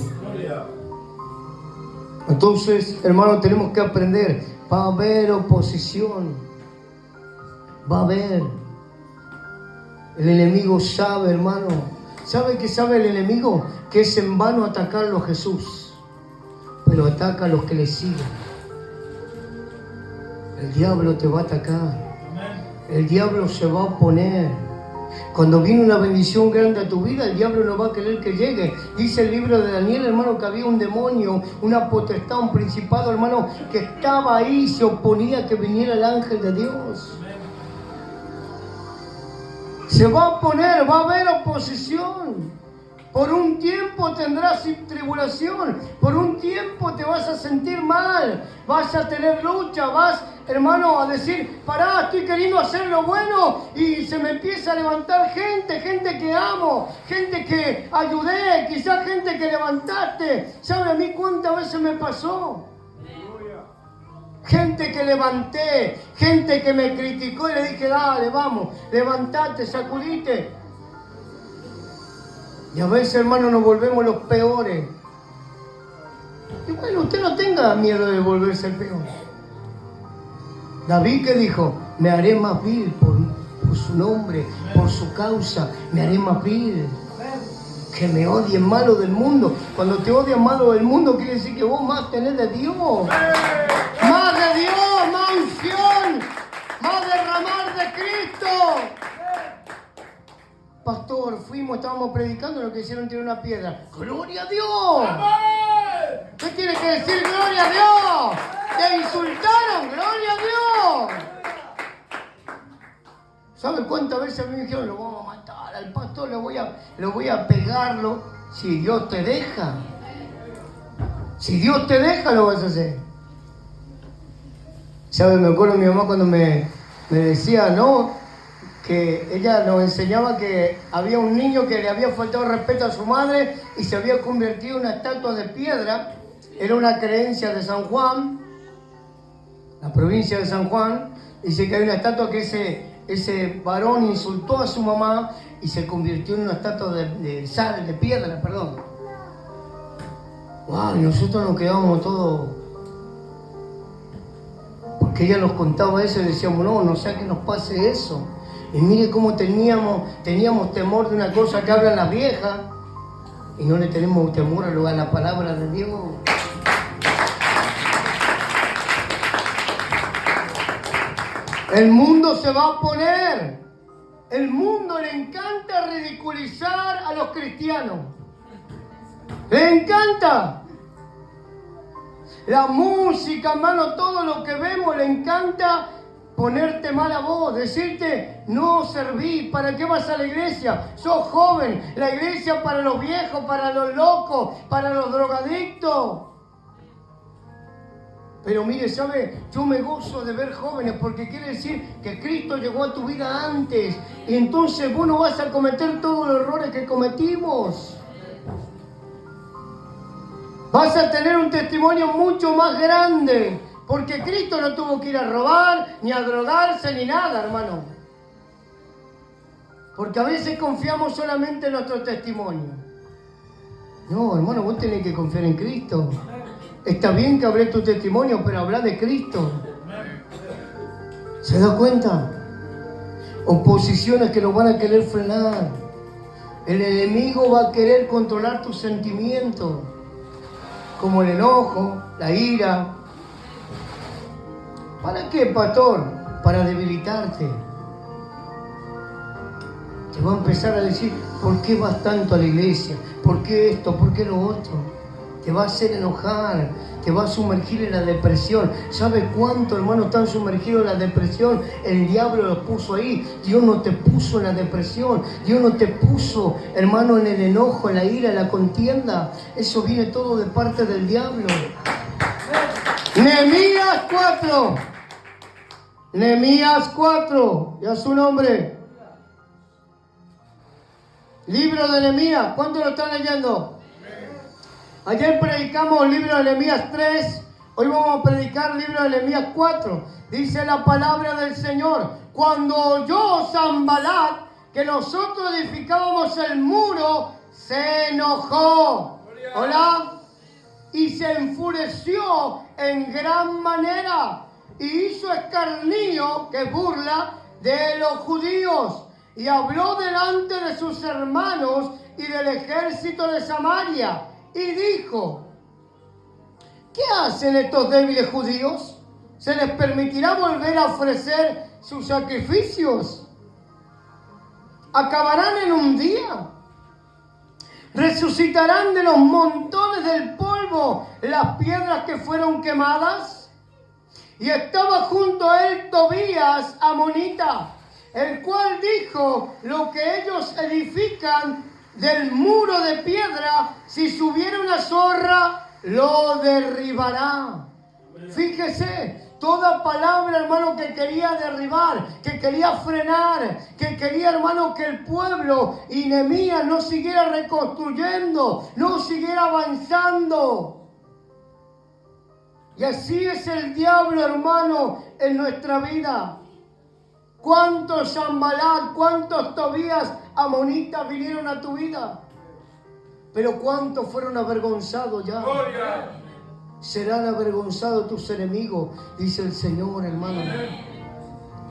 Entonces, hermano, tenemos que aprender. Va a haber oposición. Va a haber. El enemigo sabe, hermano. ¿Sabe qué sabe el enemigo? Que es en vano atacarlo a Jesús. Pero ataca a los que le siguen. El diablo te va a atacar. El diablo se va a oponer. Cuando viene una bendición grande a tu vida, el diablo no va a querer que llegue. Dice el libro de Daniel, hermano, que había un demonio, una potestad, un principado, hermano, que estaba ahí y se oponía a que viniera el ángel de Dios. Se va a oponer, va a haber oposición. Por un tiempo tendrás tribulación. Por un tiempo te vas a sentir mal. Vas a tener lucha. Vas, hermano, a decir, pará, estoy queriendo hacer lo bueno. Y se me empieza a levantar gente que amo, gente que ayudé, quizás gente que levantaste. ¿Sabe a mí cuántas veces me pasó? Gente que levanté, gente que me criticó y le dije, dale, vamos, levantate, sacudite. Y a veces, hermano, nos volvemos los peores. Y bueno, usted no tenga miedo de volverse el peor. David, ¿qué dijo? Me haré más vil por su nombre, por su causa, me haré más vil. Que me odien malo del mundo. Cuando te odian malo del mundo, quiere decir que vos más tenés de Dios. Más de Dios, más unción, más derramar de Cristo. Pastor, estábamos predicando, lo que hicieron tirar una piedra. ¡Gloria a Dios! ¿Qué tiene que decir gloria a Dios? ¿Te insultaron? ¡Gloria a Dios! ¿Sabe cuántas veces a mí me dijeron, lo vamos a matar al pastor, lo voy a pegarlo? Si Dios te deja. Si Dios te deja, lo vas a hacer. ¿Sabe? Me acuerdo mi mamá cuando me decía, no, que ella nos enseñaba que había un niño que le había faltado respeto a su madre y se había convertido en una estatua de piedra. Era una creencia de San Juan, la provincia de San Juan. Dice que hay una estatua que ese varón insultó a su mamá y se convirtió en una estatua de sal, de piedra, perdón. Wow, y nosotros nos quedábamos todos, porque ella nos contaba eso y decíamos, no sea que nos pase eso. Y mire cómo teníamos temor de una cosa que hablan las viejas y no le tenemos temor a la palabra de Dios. El mundo se va a oponer. El mundo le encanta ridiculizar a los cristianos. Le encanta. La música, hermano, todo lo que vemos, le encanta ponerte mala voz, decirte, no servís, ¿para qué vas a la iglesia? Sos joven, la iglesia para los viejos, para los locos, para los drogadictos. Pero mire, ¿sabe? Yo me gozo de ver jóvenes porque quiere decir que Cristo llegó a tu vida antes. Y entonces vos no vas a cometer todos los errores que cometimos. Vas a tener un testimonio mucho más grande. Porque Cristo no tuvo que ir a robar, ni a drogarse, ni nada, hermano. Porque a veces confiamos solamente en nuestro testimonio. No, hermano, vos tenés que confiar en Cristo. Está bien que hablé tu testimonio, pero habla de Cristo. ¿Se da cuenta? Oposiciones que nos van a querer frenar. El enemigo va a querer controlar tus sentimientos, como el enojo, la ira. ¿Para qué, pastor? Para debilitarte. Te va a empezar a decir, ¿por qué vas tanto a la iglesia? ¿Por qué esto? ¿Por qué lo otro? Te va a hacer enojar, te va a sumergir en la depresión. ¿Sabe cuánto, hermano, están sumergidos en la depresión? El diablo los puso ahí. Dios no te puso en la depresión. Dios no te puso, hermano, en el enojo, en la ira, en la contienda. Eso viene todo de parte del diablo. Nehemías 4. Nehemías 4. Ya su nombre. Libro de Nehemías. ¿Cuántos lo están leyendo? Ayer predicamos el libro de Nehemías 3, hoy vamos a predicar el libro de Nehemías 4. Dice la palabra del Señor, cuando oyó Sanbalat que nosotros edificábamos el muro, se enojó. Hola. Y se enfureció en gran manera y hizo escarnio, que burla, de los judíos. Y habló delante de sus hermanos y del ejército de Samaria. Y dijo, ¿qué hacen estos débiles judíos? ¿Se les permitirá volver a ofrecer sus sacrificios? ¿Acabarán en un día? ¿Resucitarán de los montones del polvo las piedras que fueron quemadas? Y estaba junto a él Tobías, amonita, el cual dijo, lo que ellos edifican del muro de piedra, si subiera una zorra, lo derribará. Fíjese, toda palabra, hermano, que quería derribar, que quería frenar, que quería, hermano, que el pueblo y Nehemías no siguiera reconstruyendo, no siguiera avanzando. Y así es el diablo, hermano, en nuestra vida. ¿Cuántos Sanbalat, cuántos Tobías amonitas vinieron a tu vida? Pero ¿cuántos fueron avergonzados ya? Serán avergonzados tus enemigos, dice el Señor, hermano.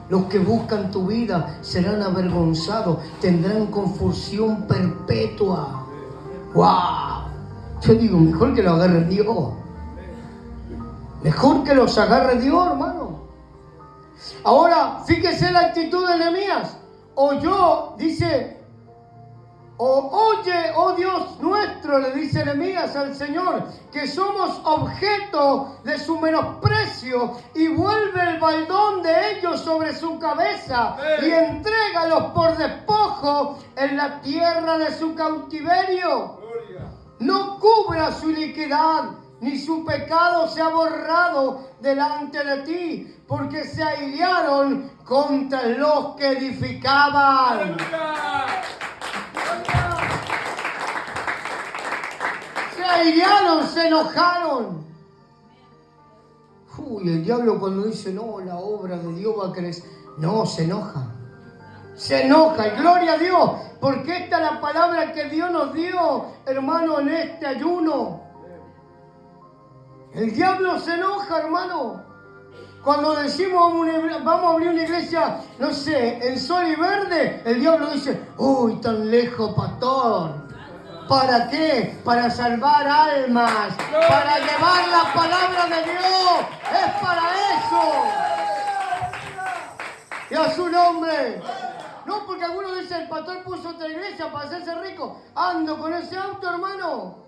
Los que buscan tu vida serán avergonzados, tendrán confusión perpetua. ¡Wow! Yo digo, mejor que lo agarre Dios. Mejor que los agarre Dios, hermano. Ahora, fíjese la actitud de Nehemías. Oyó, dice, oye, oh Dios nuestro, le dice Nehemías al Señor, que somos objeto de su menosprecio, y vuelve el baldón de ellos sobre su cabeza, y entrega Tráigalos por despojo en la tierra de su cautiverio. No cubra su iniquidad, ni su pecado se ha borrado delante de ti, porque se airaron contra los que edificaban. Se airaron, se enojaron. Uy, el diablo cuando dice, no, la obra de Dios va a crecer. No, se enoja. Se enoja, y gloria a Dios, porque esta es la palabra que Dios nos dio, hermano, en este ayuno. El diablo se enoja, hermano. Cuando decimos vamos a abrir una iglesia, no sé, en Sol y Verde, el diablo dice, uy, tan lejos, pastor. ¿Para qué? Para salvar almas, para llevar la palabra de Dios. Es para eso. Y a su nombre. No, porque algunos dicen, el pastor puso otra iglesia para hacerse rico. Ando con ese auto, hermano.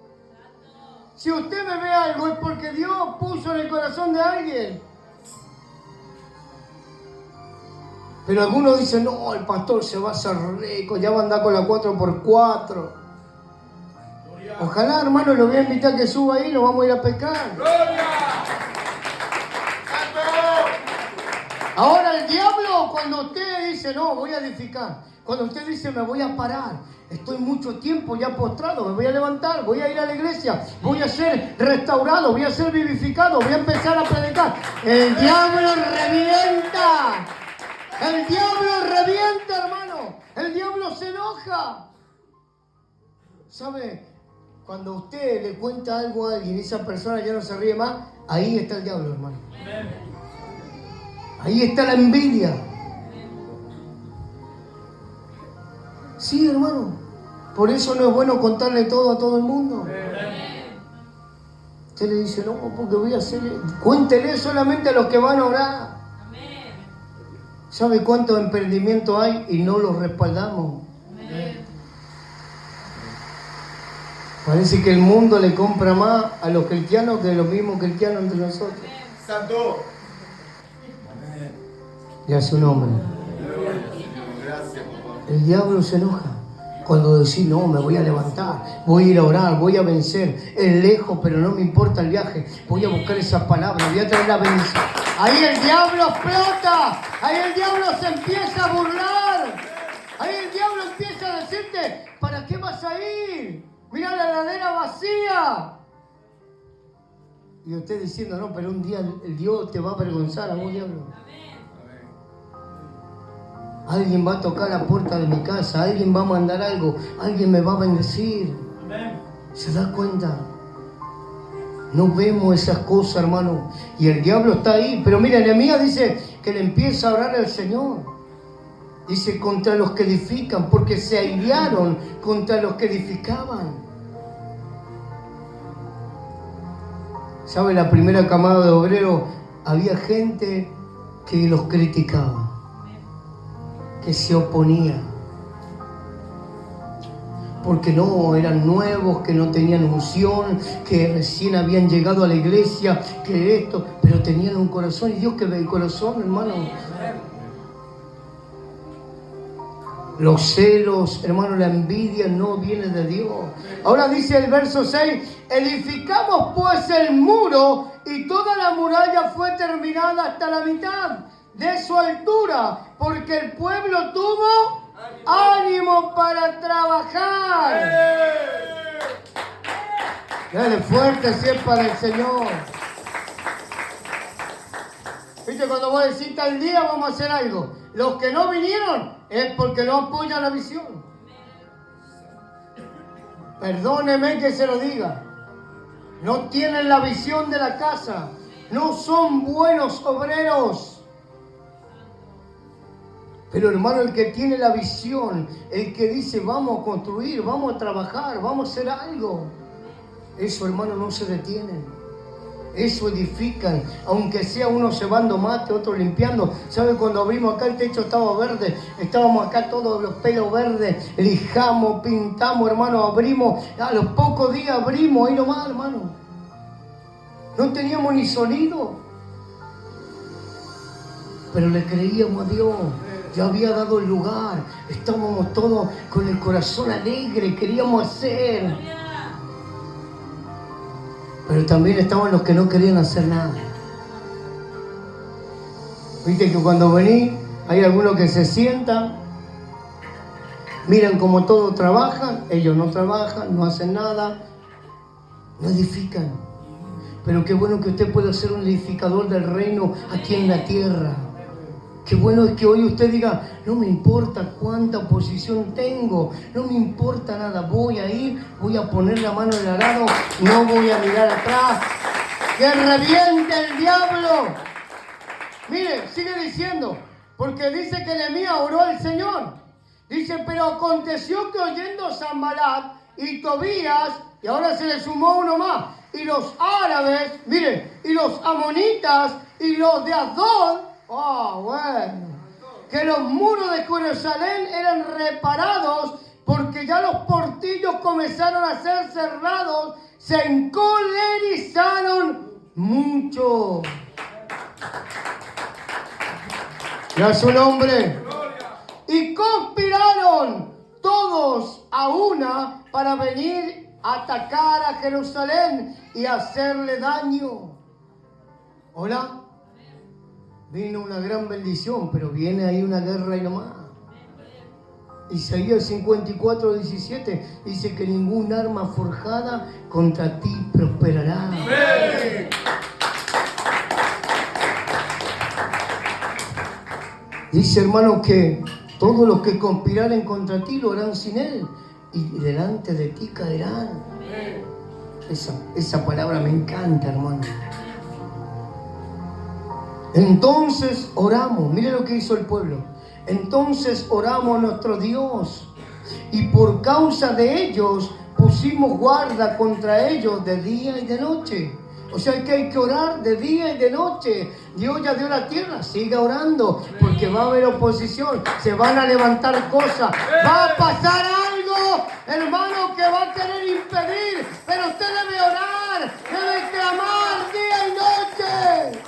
Si usted me ve algo es porque Dios puso en el corazón de alguien. Pero algunos dicen, no, el pastor se va a hacer rico, ya va a andar con la 4x4. Ojalá, hermano, lo voy a invitar a que suba ahí, lo vamos a ir a pescar. Ahora el diablo, cuando usted dice, no, voy a edificar. Cuando usted dice, me voy a parar. Estoy mucho tiempo ya postrado, me voy a levantar, voy a ir a la iglesia, voy a ser restaurado, voy a ser vivificado, voy a empezar a predicar. El diablo revienta. El diablo revienta, hermano. El diablo se enoja. ¿Sabe? Cuando usted le cuenta algo a alguien y esa persona ya no se ríe más, ahí está el diablo, hermano. Ahí está la envidia. Sí, hermano. Por eso no es bueno contarle todo a todo el mundo. Usted le dice, no, porque voy a hacerle... Cuéntele solamente a los que van a orar. ¿Sabe cuántos emprendimientos hay y no los respaldamos? Parece que el mundo le compra más a los cristianos que los mismos cristianos entre nosotros. Santo. Y a su nombre. El diablo se enoja cuando decís, no, me voy a levantar, voy a ir a orar, voy a vencer. Es lejos, pero no me importa el viaje. Voy a buscar esas palabras, voy a traer la bendición. Ahí el diablo explota, ahí el diablo se empieza a burlar. Ahí el diablo empieza a decirte, ¿para qué vas a ir? Mira la heladera vacía. Y usted diciendo, no, pero un día el Dios te va a avergonzar a vos, diablo. Alguien va a tocar la puerta de mi casa, alguien va a mandar algo, alguien me va a bendecir. ¿Se da cuenta? No vemos esas cosas, hermano. Y el diablo está ahí. Pero mira, Nehemías dice que le empieza a orar al Señor. Dice, contra los que edifican, porque se airaron contra los que edificaban. ¿Sabe? La primera camada de obreros, había gente que los criticaba, que se oponía, porque no, eran nuevos, que no tenían unción, que recién habían llegado a la iglesia, que esto, pero tenían un corazón, y Dios que ve el corazón, hermano. Los celos, hermano, la envidia no viene de Dios. Ahora dice el verso 6, edificamos pues el muro y toda la muralla fue terminada hasta la mitad de su altura, porque el pueblo tuvo ánimo para trabajar. Dale fuerte si es para el Señor. Viste, cuando vos decís tal día vamos a hacer algo, los que no vinieron es porque no apoyan la visión. Perdóneme que se lo diga. No tienen la visión de la casa. No son buenos obreros. Pero hermano, el que tiene la visión, el que dice vamos a construir, vamos a trabajar, vamos a hacer algo, eso, hermano, no se detiene. Eso edifican, aunque sea uno cebando mate, otro limpiando. ¿Sabe? Cuando abrimos acá el techo estaba verde, estábamos acá todos los pelos verdes, lijamos, pintamos, hermano, abrimos, a los pocos días abrimos, ahí nomás, hermano. No teníamos ni sonido, pero le creíamos a Dios. ya había dado el lugar. Estábamos todos con el corazón alegre, queríamos hacer. Pero también estaban los que no querían hacer nada. Viste que cuando venís, hay algunos que se sientan, miran como todos trabajan, ellos no trabajan, no hacen nada, no edifican. Pero qué bueno que usted pueda ser un edificador del reino aquí en la tierra. Qué bueno es que hoy usted diga, no me importa cuánta oposición tengo, no me importa nada, voy a ir, voy a poner la mano en el arado, no voy a mirar atrás, que reviente el diablo. Mire, sigue diciendo, porque dice que Nehemías oró al Señor. Dice, pero aconteció que oyendo Sanbalat y Tobías, y ahora se le sumó uno más, y los árabes, mire, y los amonitas, y los de Asdod, bueno, que los muros de Jerusalén eran reparados, porque ya los portillos comenzaron a ser cerrados, se encolerizaron mucho. Ya su nombre. Y conspiraron todos a una para venir a atacar a Jerusalén y hacerle daño. Hola. Vino una gran bendición, pero viene ahí una guerra y no más. Isaías 54:17 dice que ningún arma forjada contra ti prosperará. ¡Amén! Dice, hermano, que todos los que conspiraren contra ti lo harán sin él, y delante de ti caerán. Esa palabra me encanta, hermano. Entonces oramos, mire lo que hizo el pueblo. Entonces oramos a nuestro Dios, y por causa de ellos pusimos guarda contra ellos de día y de noche. O sea que hay que orar de día y de noche. Dios ya dio la tierra, siga orando, porque va a haber oposición, se van a levantar cosas, va a pasar algo, hermano, que va a querer impedir, pero usted debe orar, debe clamar día y noche.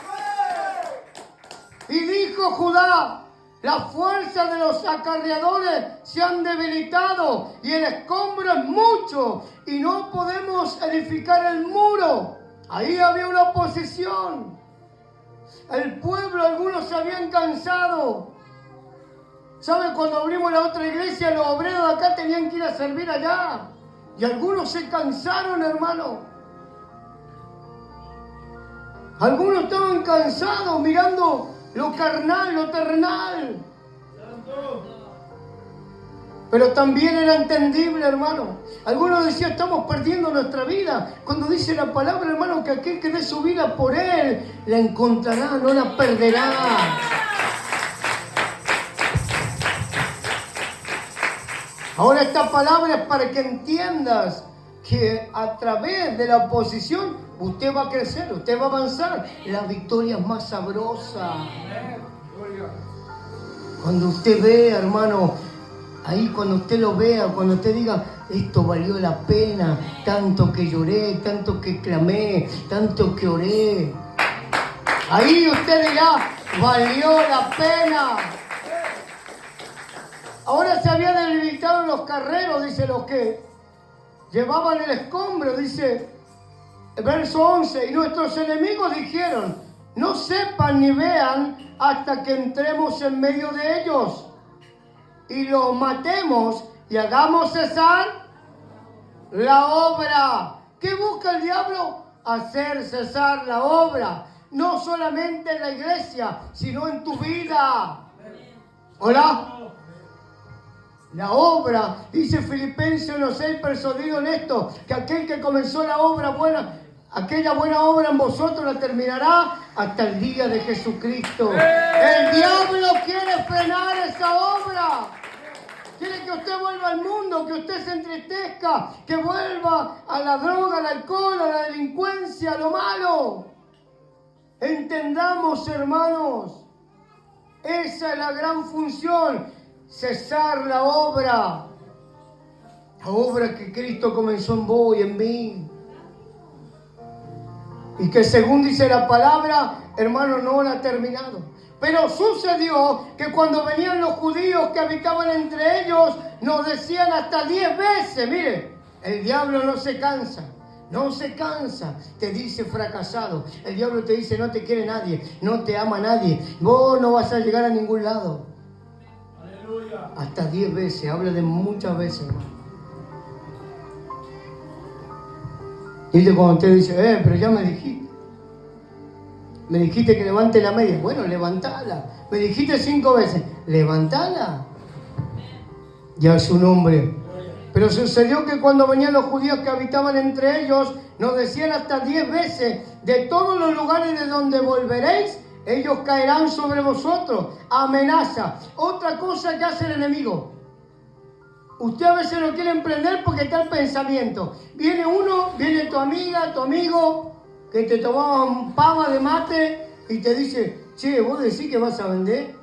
Y dijo Judá, las fuerzas de los acarreadores se han debilitado y el escombro es mucho y no podemos edificar el muro. Ahí había una oposición. El pueblo, algunos se habían cansado. ¿Saben? Cuando abrimos la otra iglesia, los obreros de acá tenían que ir a servir allá. Y algunos se cansaron, hermano. Algunos estaban cansados mirando lo carnal, lo terrenal. Pero también era entendible, hermano. Algunos decían, estamos perdiendo nuestra vida. Cuando dice la palabra, hermano, que aquel que dé su vida por él, la encontrará, no la perderá. Ahora esta palabra es para que entiendas que a través de la oposición usted va a crecer, usted va a avanzar. La victoria es más sabrosa. Cuando usted vea, hermano, ahí cuando usted lo vea, cuando usted diga, esto valió la pena, tanto que lloré, tanto que clamé, tanto que oré. Ahí usted dirá, valió la pena. Ahora se habían debilitado los carreros, dice, los que llevaban el escombro, dice, verso 11, y nuestros enemigos dijeron, no sepan ni vean hasta que entremos en medio de ellos y los matemos y hagamos cesar la obra. ¿Qué busca el diablo? Hacer cesar la obra, no solamente en la iglesia, sino en tu vida. ¿Hola? La obra, dice Filipenses 1:6, persuadido en esto, que aquel que comenzó la obra buena, aquella buena obra en vosotros la terminará hasta el día de Jesucristo. El diablo quiere frenar esa obra. Quiere que usted vuelva al mundo, que usted se entristezca, que vuelva a la droga, al alcohol, a la delincuencia, a lo malo. Entendamos, hermanos, esa es la gran función. Cesar la obra que Cristo comenzó en vos y en mí, y que según dice la palabra, hermano, no la ha terminado. Pero sucedió que cuando venían los judíos que habitaban entre ellos, nos decían hasta 10 veces, mire, el diablo no se cansa. No se cansa, te dice fracasado. El diablo te dice no te quiere nadie, no te ama nadie. Vos no vas a llegar a ningún lado. Aleluya. Hasta 10 veces, habla de muchas veces, hermano. Y cuando te dice, pero ya me dijiste. Me dijiste que levante la media. Bueno, levantala. Me dijiste 5 veces, levantala. Ya es un hombre. Pero sucedió que cuando venían los judíos que habitaban entre ellos, nos decían hasta 10 veces, de todos los lugares de donde volveréis, ellos caerán sobre vosotros. Amenaza. Otra cosa que hace el enemigo. Usted a veces no quiere emprender porque está el pensamiento. Viene tu amiga, tu amigo, que te tomaba un pava de mate y te dice, che, ¿vos decís que vas a vender?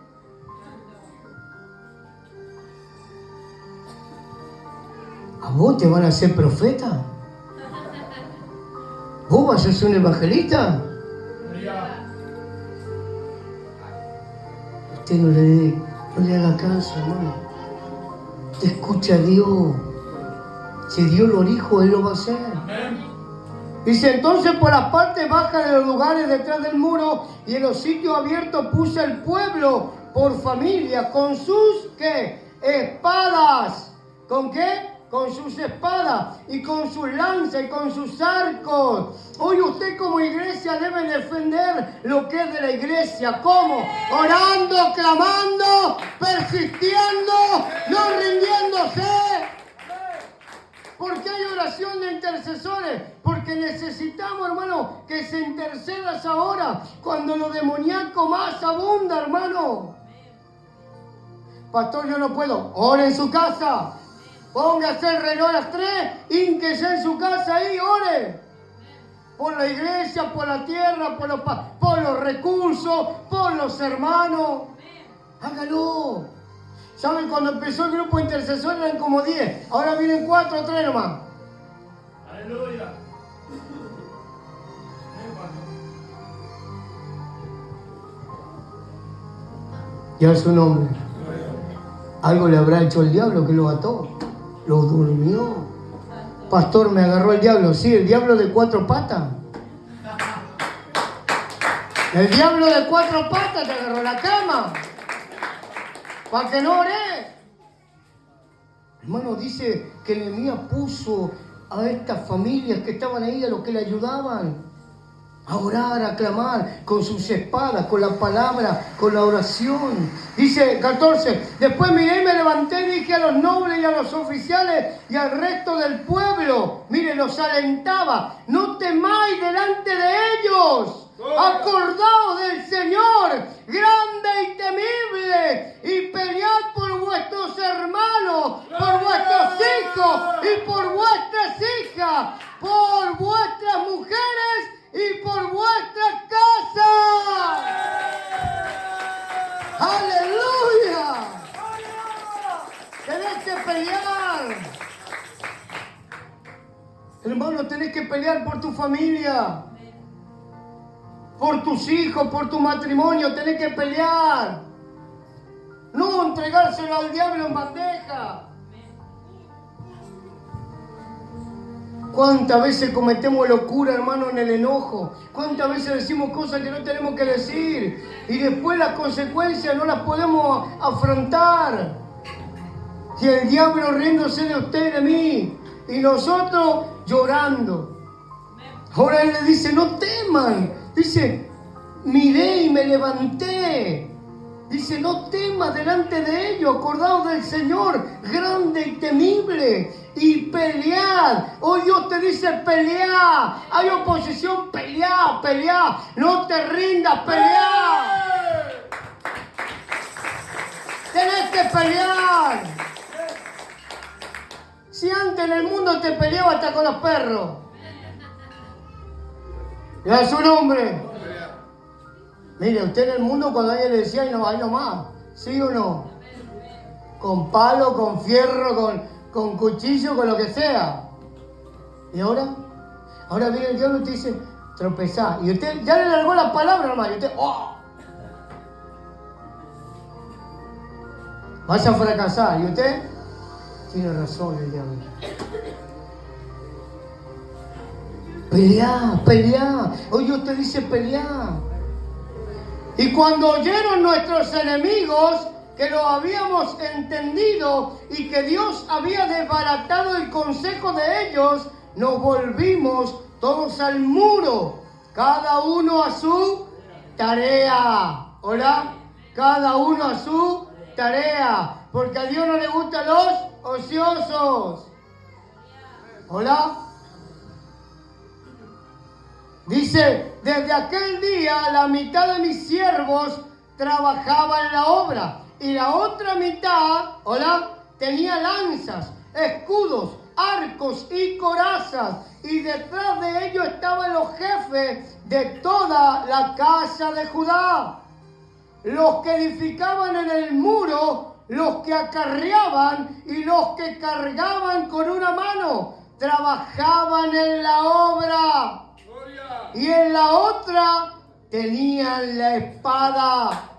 ¿A vos te van a hacer profeta? ¿Vos vas a ser un evangelista? Usted no le haga caso, hermano. Te escucha a Dios. Si Dios lo dijo, Él lo va a hacer. Dice, entonces por las partes bajas de los lugares detrás del muro y en los sitios abiertos puse el pueblo por familia con sus, ¿qué? Espadas. ¿Con qué? Con sus espadas y con sus lanzas y con sus arcos. Hoy usted como iglesia debe defender lo que es de la iglesia. ¿Cómo? Orando, clamando, persistiendo, no rindiéndose. ¿Por qué hay oración de intercesores? Porque necesitamos, hermano, que se intercedas ahora, cuando lo demoníaco más abunda, hermano. Pastor, yo no puedo. Ore en su casa. Póngase el reloj a las 3, hínquese en su casa ahí, ore. Por la iglesia, por la tierra, por los recursos, por los hermanos. Hágalo. ¿Saben? Cuando empezó el grupo intercesor eran como 10. Ahora vienen 4 o 3 nomás. Aleluya. Ya es un hombre. Algo le habrá hecho el diablo que lo ató. Lo durmió. Pastor, me agarró el diablo. Sí, el diablo de 4 patas. El diablo de 4 patas te agarró la cama. Para que no oré. Hermano, dice que Nehemías puso a estas familias que estaban ahí, a los que le ayudaban, a orar, a clamar con sus espadas, con la palabra, con la oración. Dice 14, después miré y me levanté y dije a los nobles y a los oficiales y al resto del pueblo, mire, los alentaba, no temáis delante de ellos, acordaos del Señor, grande y temible, y pelead por vuestros hermanos, por vuestros hijos y por vuestras hijas, por vuestras mujeres y por vuestras casas. ¡Aleluya! Tenés que pelear. Hermano, tenés que pelear por tu familia, por tus hijos, por tu matrimonio. Tenés que pelear. No entregárselo al diablo en bandeja. ¿Cuántas veces cometemos locura, hermano, en el enojo? ¿Cuántas veces decimos cosas que no tenemos que decir? Y después las consecuencias no las podemos afrontar. Y el diablo riéndose de usted y de mí. Y nosotros llorando. Ahora él le dice, no teman. Dice, miré y me levanté. Dice, no temas delante de ellos, acordaos del Señor, grande y temible, y pelead. Hoy Dios te dice, pelea. Hay oposición, pelea, pelea. No te rindas, pelea. Tenés que pelear. Si antes en el mundo te peleaba hasta con los perros. Ya es su nombre. Mire, usted en el mundo cuando alguien le decía, ahí nomás, ¿sí o no? Con palo, con fierro, con cuchillo, con lo que sea. ¿Y ahora? Ahora viene el diablo y te dice, tropezá. Y usted ya le largó la palabra nomás, y usted, ¡oh! Vas a fracasar. ¿Y usted? Tiene razón el diablo. Peleá. Hoy Dios te dice peleá. Y cuando oyeron nuestros enemigos que lo habíamos entendido y que Dios había desbaratado el consejo de ellos, nos volvimos todos al muro, cada uno a su tarea. ¿Hola? Cada uno a su tarea, porque a Dios no le gustan los ociosos. ¿Hola? Dice, desde aquel día la mitad de mis siervos trabajaba en la obra y la otra mitad, ¿hola?, tenía lanzas, escudos, arcos y corazas, y detrás de ellos estaban los jefes de toda la casa de Judá, los que edificaban en el muro, los que acarreaban y los que cargaban con una mano, trabajaban en la obra. Y en la otra tenían la espada.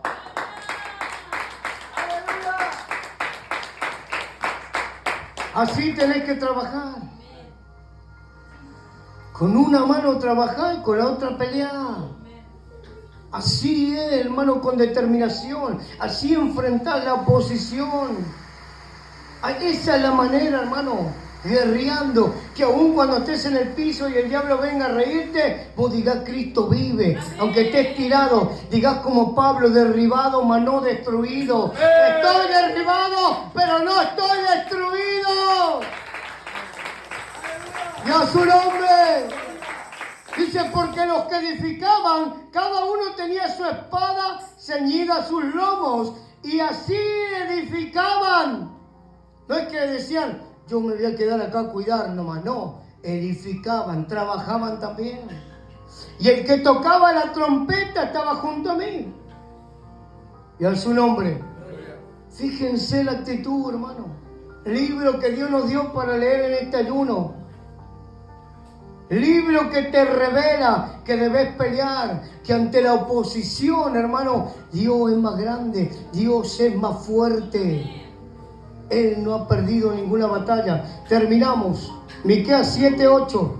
Así tenés que trabajar. Con una mano trabajar y con la otra pelear. Así es, hermano, con determinación. Así enfrentar la oposición. Esa es la manera, hermano. Guerreando, que aun cuando estés en el piso y el diablo venga a reírte, vos digas Cristo vive. Aunque estés tirado, digas como Pablo, derribado mas no destruido. Estoy derribado, pero no estoy destruido. Y a su nombre. Dice, porque los que edificaban, cada uno tenía su espada ceñida a sus lomos, y así edificaban. No es que decían, yo me voy a quedar acá a cuidar nomás. No, edificaban, trabajaban también. Y el que tocaba la trompeta estaba junto a mí. Y a su nombre. Fíjense la actitud, hermano. Libro que Dios nos dio para leer en este ayuno. Libro que te revela que debes pelear, que ante la oposición, hermano, Dios es más grande, Dios es más fuerte. Él no ha perdido ninguna batalla. Terminamos. Miqueas 7:8.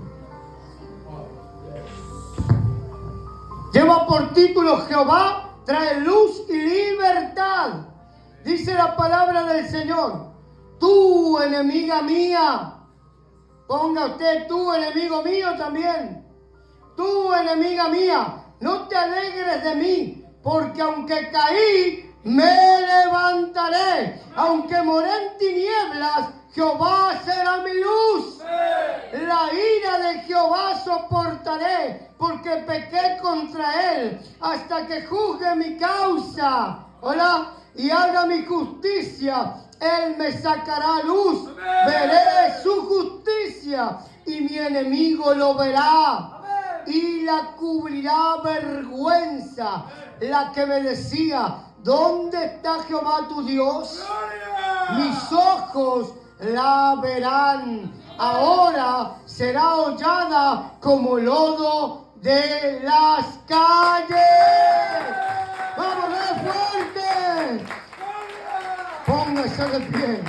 Lleva por título Jehová trae luz y libertad. Dice la palabra del Señor. Tú, enemiga mía. Ponga usted, tú, enemigo mío también. Tú, enemiga mía, no te alegres de mí, porque aunque caí, me levantaré. Aunque moré en tinieblas, Jehová será mi luz. La ira de Jehová soportaré, porque pequé contra él, hasta que juzgue mi causa. Hola, y haga mi justicia. Él me sacará luz. Veré su justicia, y mi enemigo lo verá. Y la cubrirá vergüenza. La que me decía, ¿dónde está Jehová tu Dios? Mis ojos la verán. Ahora será hollada como lodo de las calles. ¡Vamos, fuerte! Póngase de pie.